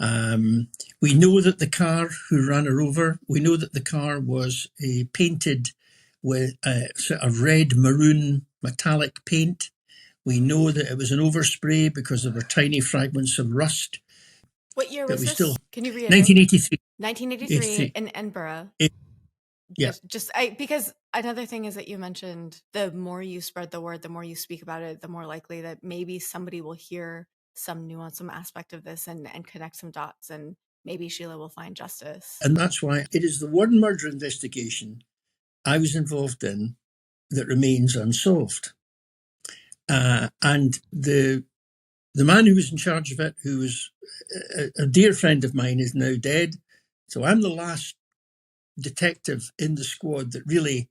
We know that the car who ran her over, we know that the car was painted with a sort of red maroon metallic paint. We know that it was an overspray because there were tiny fragments of rust. What year was this? Can you read 1983. 1983 in Edinburgh. Yeah. Because another thing is that you mentioned, the more you spread the word, the more you speak about it, the more likely that maybe somebody will hear some nuance, some aspect of this and connect some dots, and maybe Sheila will find justice. And that's why it is the one murder investigation I was involved in that remains unsolved. And the man who was in charge of it, who was a dear friend of mine, is now dead. So I'm the last detective in the squad that really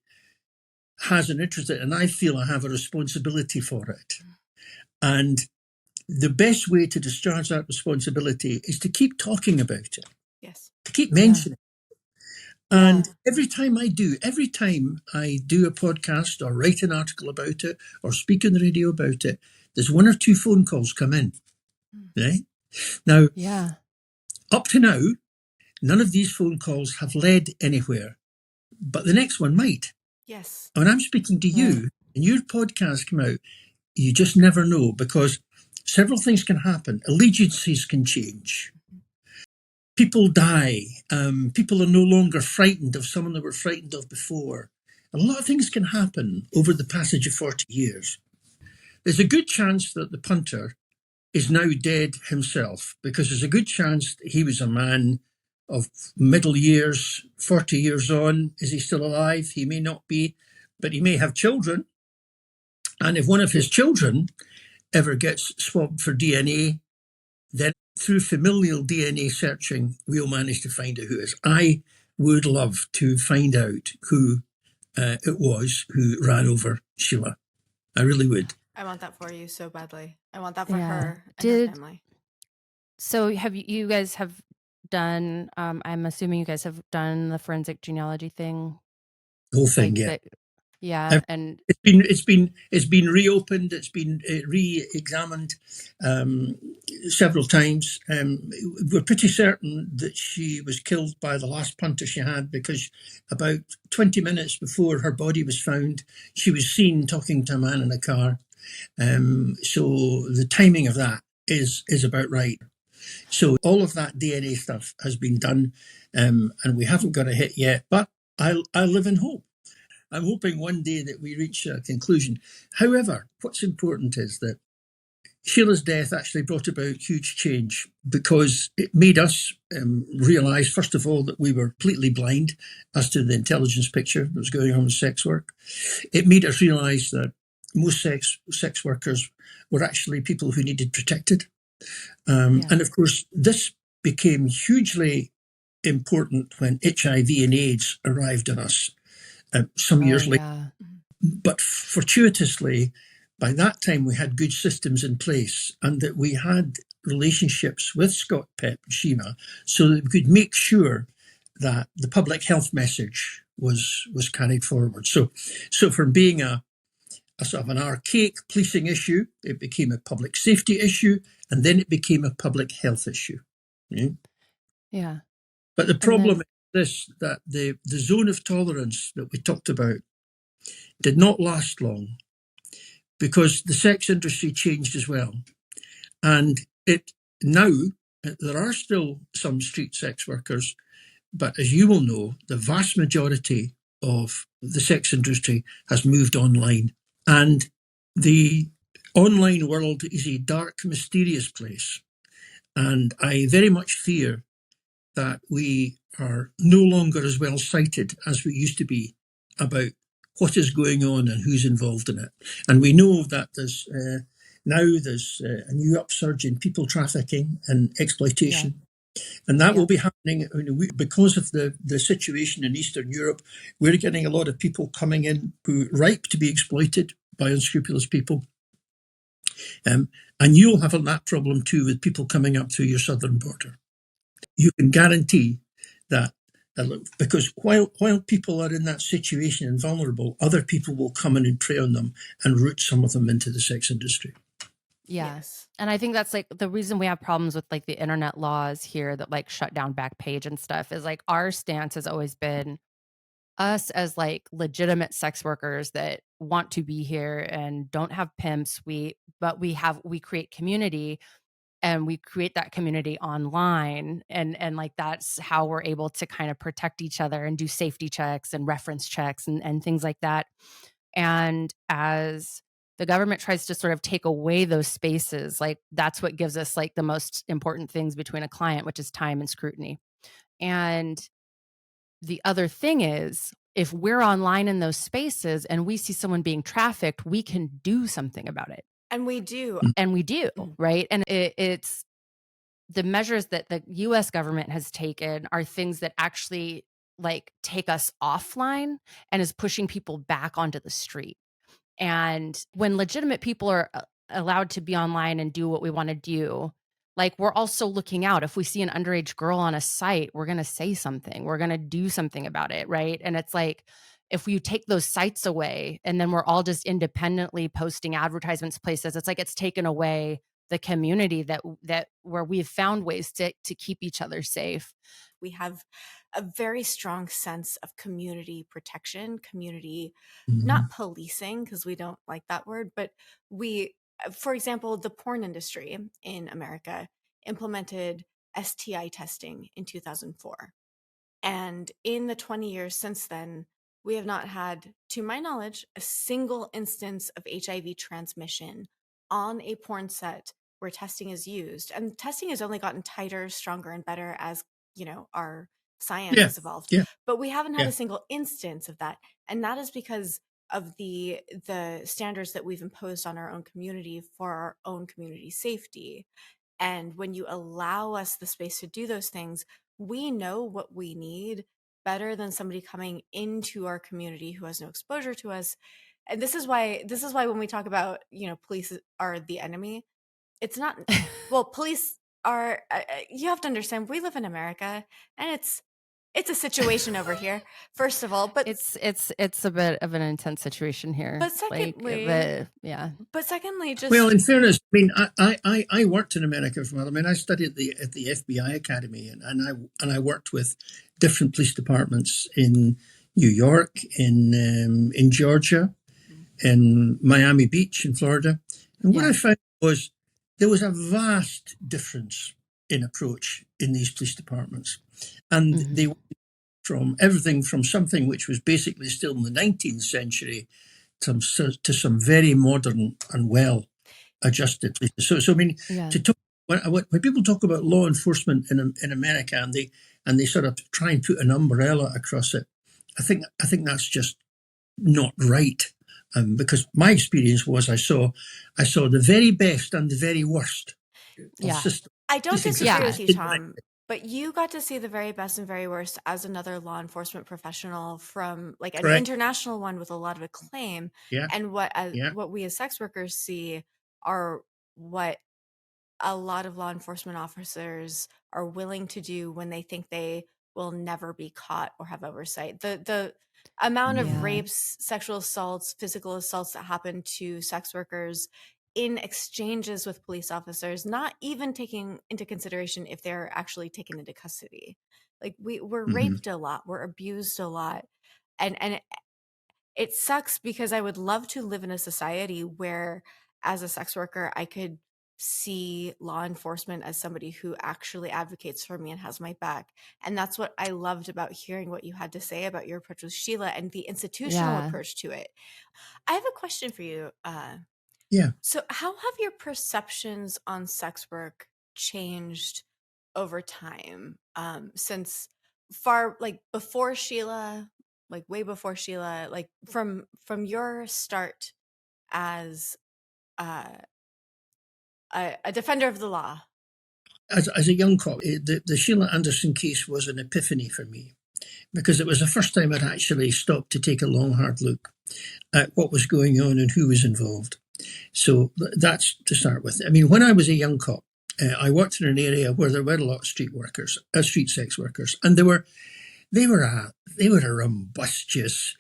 has an interest in it, and I feel I have a responsibility for it. And the best way to discharge that responsibility is to keep talking about it. Yes. To keep mentioning it. And every time I do a podcast or write an article about it or speak on the radio about it, there's one or two phone calls come in. Right? Now, up to now, none of these phone calls have led anywhere, but the next one might. Yes. When I'm speaking to you, and your podcast come out, you just never know, because several things can happen. Allegiances can change. People die. People are no longer frightened of someone they were frightened of before. A lot of things can happen over the passage of 40 years. There's a good chance that the punter is now dead himself, because there's a good chance that he was a man of middle years, 40 years on. Is he still alive? He may not be, but he may have children. And if one of his children ever gets swabbed for DNA, then through familial DNA searching, we'll manage to find out who it is. I would love to find out who it was who ran over Sheila. I really would. I want that for you so badly. I want that for her and her family. So have you guys have done, I'm assuming you guys have done the forensic genealogy thing? The whole thing, yeah. And it's been reopened. It's been re-examined several times. We're pretty certain that she was killed by the last punter she had, because about 20 minutes before her body was found, she was seen talking to a man in a car. So the timing of that is about right. So all of that DNA stuff has been done, and we haven't got a hit yet, but I live in hope. I'm hoping one day that we reach a conclusion. However, what's important is that Sheila's death actually brought about huge change, because it made us realise, first of all, that we were completely blind as to the intelligence picture that was going on with sex work. It made us realise that most sex workers were actually people who needed protected. And of course, this became hugely important when HIV and AIDS arrived on us. Some years later. But fortuitously, by that time we had good systems in place, and that we had relationships with Scott Pep and Sheena, so that we could make sure that the public health message was carried forward. So from being a sort of an archaic policing issue, it became a public safety issue, and then it became a public health issue. Yeah. But the problem is this, that the zone of tolerance that we talked about did not last long, because the sex industry changed as well. And now there are still some street sex workers, but as you will know, the vast majority of the sex industry has moved online. And the online world is a dark, mysterious place. And I very much fear that we are no longer as well sighted as we used to be about what is going on and who's involved in it. And we know that there's a new upsurge in people trafficking and exploitation. And that will be happening because of the situation in Eastern Europe. We're getting a lot of people coming in who are ripe to be exploited by unscrupulous people. And you'll have that problem too with people coming up through your southern border. You can guarantee that, because while people are in that situation and vulnerable, other people will come in and prey on them and root some of them into the sex industry. Yes. And I think that's like the reason we have problems with like the internet laws here that like shut down Backpage and stuff, is like our stance has always been us as like legitimate sex workers that want to be here and don't have pimps. We create community, and we create that community online, and like that's how we're able to kind of protect each other and do safety checks and reference checks and things like that. And as the government tries to sort of take away those spaces, like that's what gives us like the most important things between a client, which is time and scrutiny. And the other thing is, if we're online in those spaces and we see someone being trafficked, we can do something about it. And we do. Right? And it's the measures that the US government has taken are things that actually like take us offline and is pushing people back onto the street. And when legitimate people are allowed to be online and do what we want to do, like we're also looking out. If we see an underage girl on a site, we're going to say something. We're going to do something about it, right? And it's like, if you take those sites away and then we're all just independently posting advertisements places, it's like it's taken away the community that where we've found ways to keep each other safe. We have a very strong sense of community protection, community, Mm-hmm. not policing, because we don't like that word, but for example, the porn industry in America implemented STI testing in 2004. And in the 20 years since then, we have not had, to my knowledge, a single instance of HIV transmission on a porn set where testing is used. And testing has only gotten tighter, stronger, and better as, our science has evolved. Yeah. But we haven't had a single instance of that. And that is because of the standards that we've imposed on our own community for our own community safety. And when you allow us the space to do those things, we know what we need better than somebody coming into our community who has no exposure to us. And this is why when we talk about, police are the enemy, it's not, well, police are, you have to understand, we live in America, and it's a situation over here, first of all, but it's a bit of an intense situation here. But secondly, But secondly, just, well, in fairness, I mean, I worked in America for a while. I mean, I studied at the FBI Academy, and I worked with different police departments in New York, in Georgia, in Miami Beach, in Florida. And what I found was there was a vast difference in approach in these police departments, and they went from everything from something which was basically still in the 19th century to some very modern and well adjusted places. So I mean, to talk, when people talk about law enforcement in America, and they sort of try and put an umbrella across it, I think that's just not right. Because my experience was I saw the very best and the very worst of systems. I don't disagree with you, Tom, but you got to see the very best and very worst as another law enforcement professional from like an international one with a lot of acclaim. And what we as sex workers see are what a lot of law enforcement officers are willing to do when they think they will never be caught or have oversight. The amount of rapes, sexual assaults, physical assaults that happen to sex workers in exchanges with police officers, not even taking into consideration if they're actually taken into custody. Like we're raped a lot, we're abused a lot. And it sucks because I would love to live in a society where as a sex worker, I could see law enforcement as somebody who actually advocates for me and has my back. And that's what I loved about hearing what you had to say about your approach with Sheila and the institutional approach to it. I have a question for you. So how have your perceptions on sex work changed over time? Since before Sheila, like way before Sheila, like from your start as a defender of the law? As a young cop, the Sheila Anderson case was an epiphany for me, because it was the first time I'd actually stopped to take a long, hard look at what was going on and who was involved. So that's to start with. I mean, when I was a young cop, I worked in an area where there were a lot of street sex workers, and they were a rumbustious,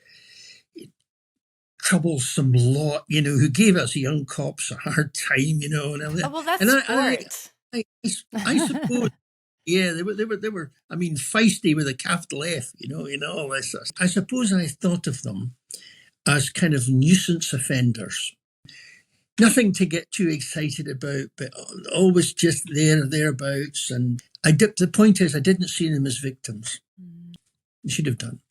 troublesome lot, who gave us young cops a hard time, and everything. Oh, well, that's sport. I suppose, they were. I mean, feisty with a capital F, all this. I suppose I thought of them as kind of nuisance offenders. Nothing to get too excited about, but always just there or thereabouts. And the point is, I didn't see them as victims. I should have done.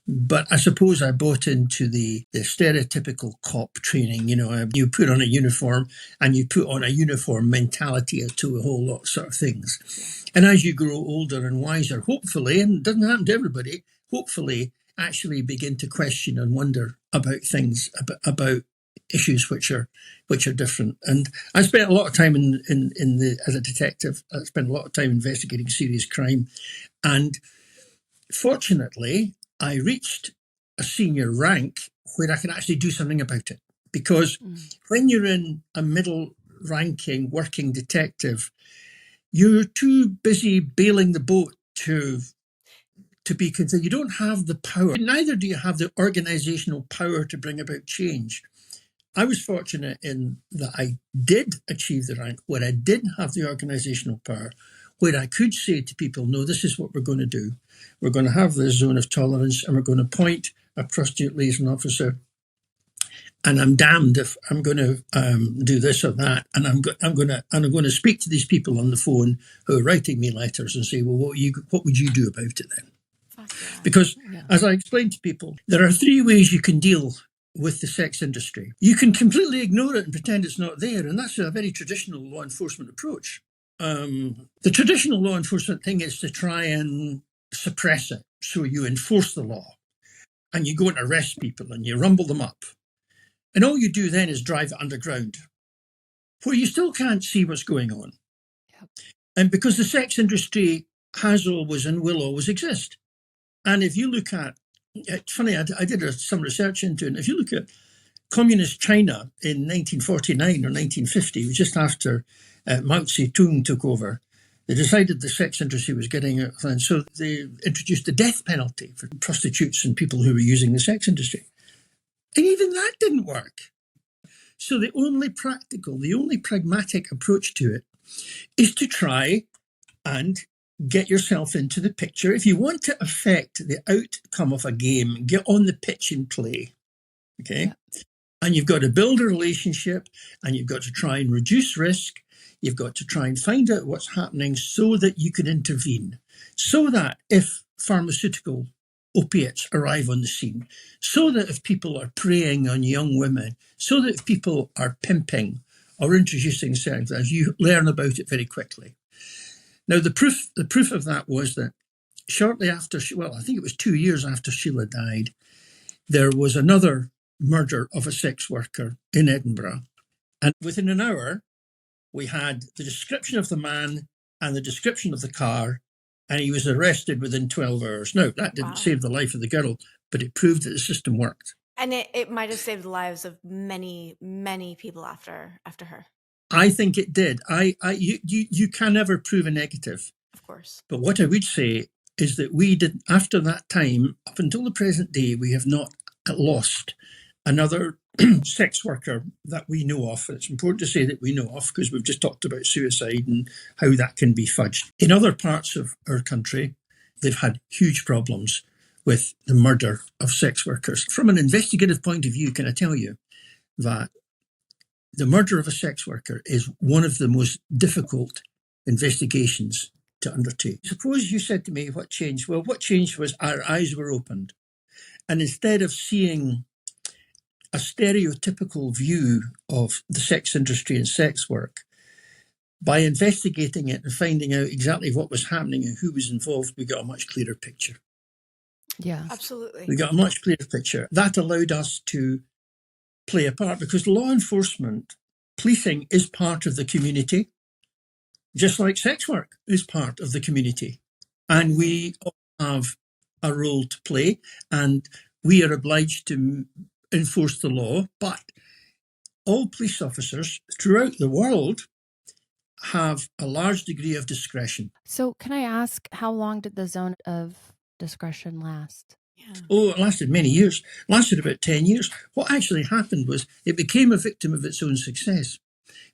But I suppose I bought into the stereotypical cop training. You put on a uniform and you put on a uniform mentality to a whole lot of sort of things. And as you grow older and wiser, hopefully, and it doesn't happen to everybody, hopefully actually begin to question and wonder about things, about issues which are different. And I spent a lot of time as a detective. I spent a lot of time investigating serious crime, and fortunately, I reached a senior rank where I can actually do something about it. Because when you're in a middle-ranking working detective, you're too busy bailing the boat to be considered. You don't have the power. Neither do you have the organizational power to bring about change. I was fortunate in that I did achieve the rank where I did have the organisational power, where I could say to people, no, this is what we're going to do. We're going to have this zone of tolerance, and we're going to appoint a prostitute liaison officer. And I'm damned if I'm going to do this or that. And I'm going to speak to these people on the phone who are writing me letters and say, well, what would you do about it then? Yeah. Because as I explained to people, there are three ways you can deal with the sex industry. You can completely ignore it and pretend it's not there. And that's a very traditional law enforcement approach. The traditional law enforcement thing is to try and suppress it. So you enforce the law and you go and arrest people and you rumble them up. And all you do then is drive it underground, where you still can't see what's going on. Yep. And because the sex industry has always and will always exist. And if you look at, it's funny, I did some research into it, and if you look at communist China in 1949 or 1950, it was just after Mao Zedong took over, they decided the sex industry was getting out, and so they introduced the death penalty for prostitutes and people who were using the sex industry. And even that didn't work. So the only pragmatic approach to it is to try and get yourself into the picture. If you want to affect the outcome of a game, get on the pitch and play. Okay? Yeah. And you've got to build a relationship, and you've got to try and reduce risk. You've got to try and find out what's happening so that you can intervene. So that if pharmaceutical opiates arrive on the scene, so that if people are preying on young women, so that if people are pimping or introducing certain things, you learn about it very quickly. Now, the proof of that was that shortly after, I think it was 2 years after Sheila died, there was another murder of a sex worker in Edinburgh. And within an hour, we had the description of the man and the description of the car, and he was arrested within 12 hours. Now, that didn't save the life of the girl, but it proved that the system worked. And it might have saved the lives of many, many people after her. I think it did. You can never prove a negative. Of course. But what I would say is that we did, after that time, up until the present day, we have not lost another sex worker that we know of. It's important to say that we know of, because we've just talked about suicide and how that can be fudged. In other parts of our country, they've had huge problems with the murder of sex workers. From an investigative point of view, can I tell you that the murder of a sex worker is one of the most difficult investigations to undertake. Suppose you said to me, what changed? Well, what changed was our eyes were opened. And instead of seeing a stereotypical view of the sex industry and sex work, by investigating it and finding out exactly what was happening and who was involved, we got a much clearer picture. Yeah, absolutely. We got a much clearer picture. That allowed us to play a part, because law enforcement, policing is part of the community, just like sex work is part of the community. And we all have a role to play, and we are obliged to enforce the law. But all police officers throughout the world have a large degree of discretion. So can I ask, how long did the zone of discretion last? Yeah. Oh, it lasted many years. It lasted about 10 years. What actually happened was it became a victim of its own success,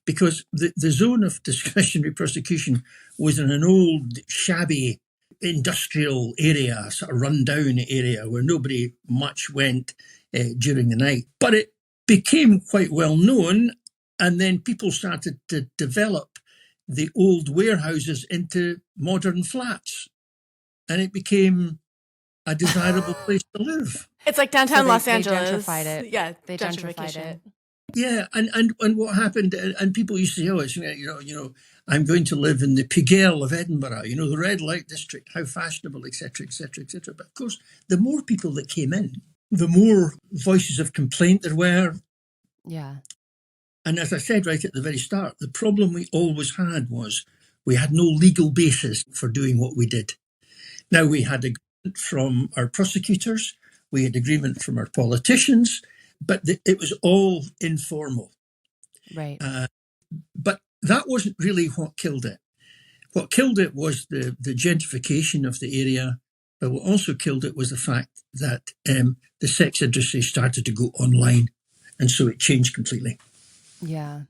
because the zone of discretionary prosecution was in an old, shabby, industrial area, sort of run-down area where nobody much went during the night. But it became quite well known, and then people started to develop the old warehouses into modern flats, and it became a desirable place to live. It's like downtown Los Angeles. They gentrified it. Yeah, they gentrified it. Yeah, and what happened? And people used to say, "Oh, it's, I'm going to live in the Pugale of Edinburgh, the red light district, how fashionable, etc., etc., etc." But of course, the more people that came in, the more voices of complaint there were. Yeah. And as I said right at the very start, the problem we always had was we had no legal basis for doing what we did. Now, we had agreement from our prosecutors, we had agreement from our politicians, but it was all informal. Right. But that wasn't really what killed it. What killed it was the gentrification of the area, but what also killed it was the fact that the sex industry started to go online. And so it changed completely. Yeah.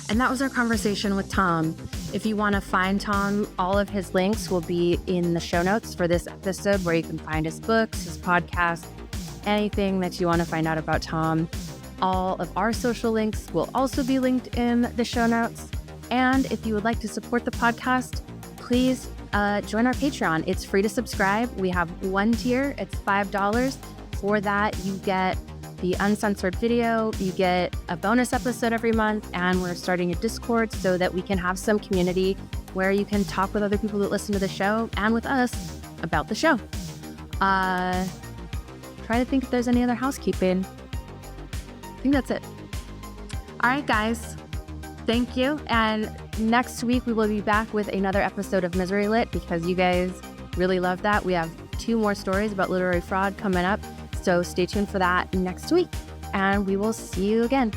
And that was our conversation with Tom. If you want to find Tom, all of his links will be in the show notes for this episode, where you can find his books, his podcast, anything that you want to find out about Tom. All of our social links will also be linked in the show notes. And if you would like to support the podcast, please join our Patreon. It's free to subscribe. We have one tier. It's $5. For that, you get the uncensored video, you get a bonus episode every month, and we're starting a Discord so that we can have some community where you can talk with other people that listen to the show and with us about the show. Try to think if there's any other housekeeping. I think that's it. All right, guys. Thank you. And next week we will be back with another episode of Misery Lit, because you guys really love that. We have 2 more stories about literary fraud coming up. So stay tuned for that next week, and we will see you again.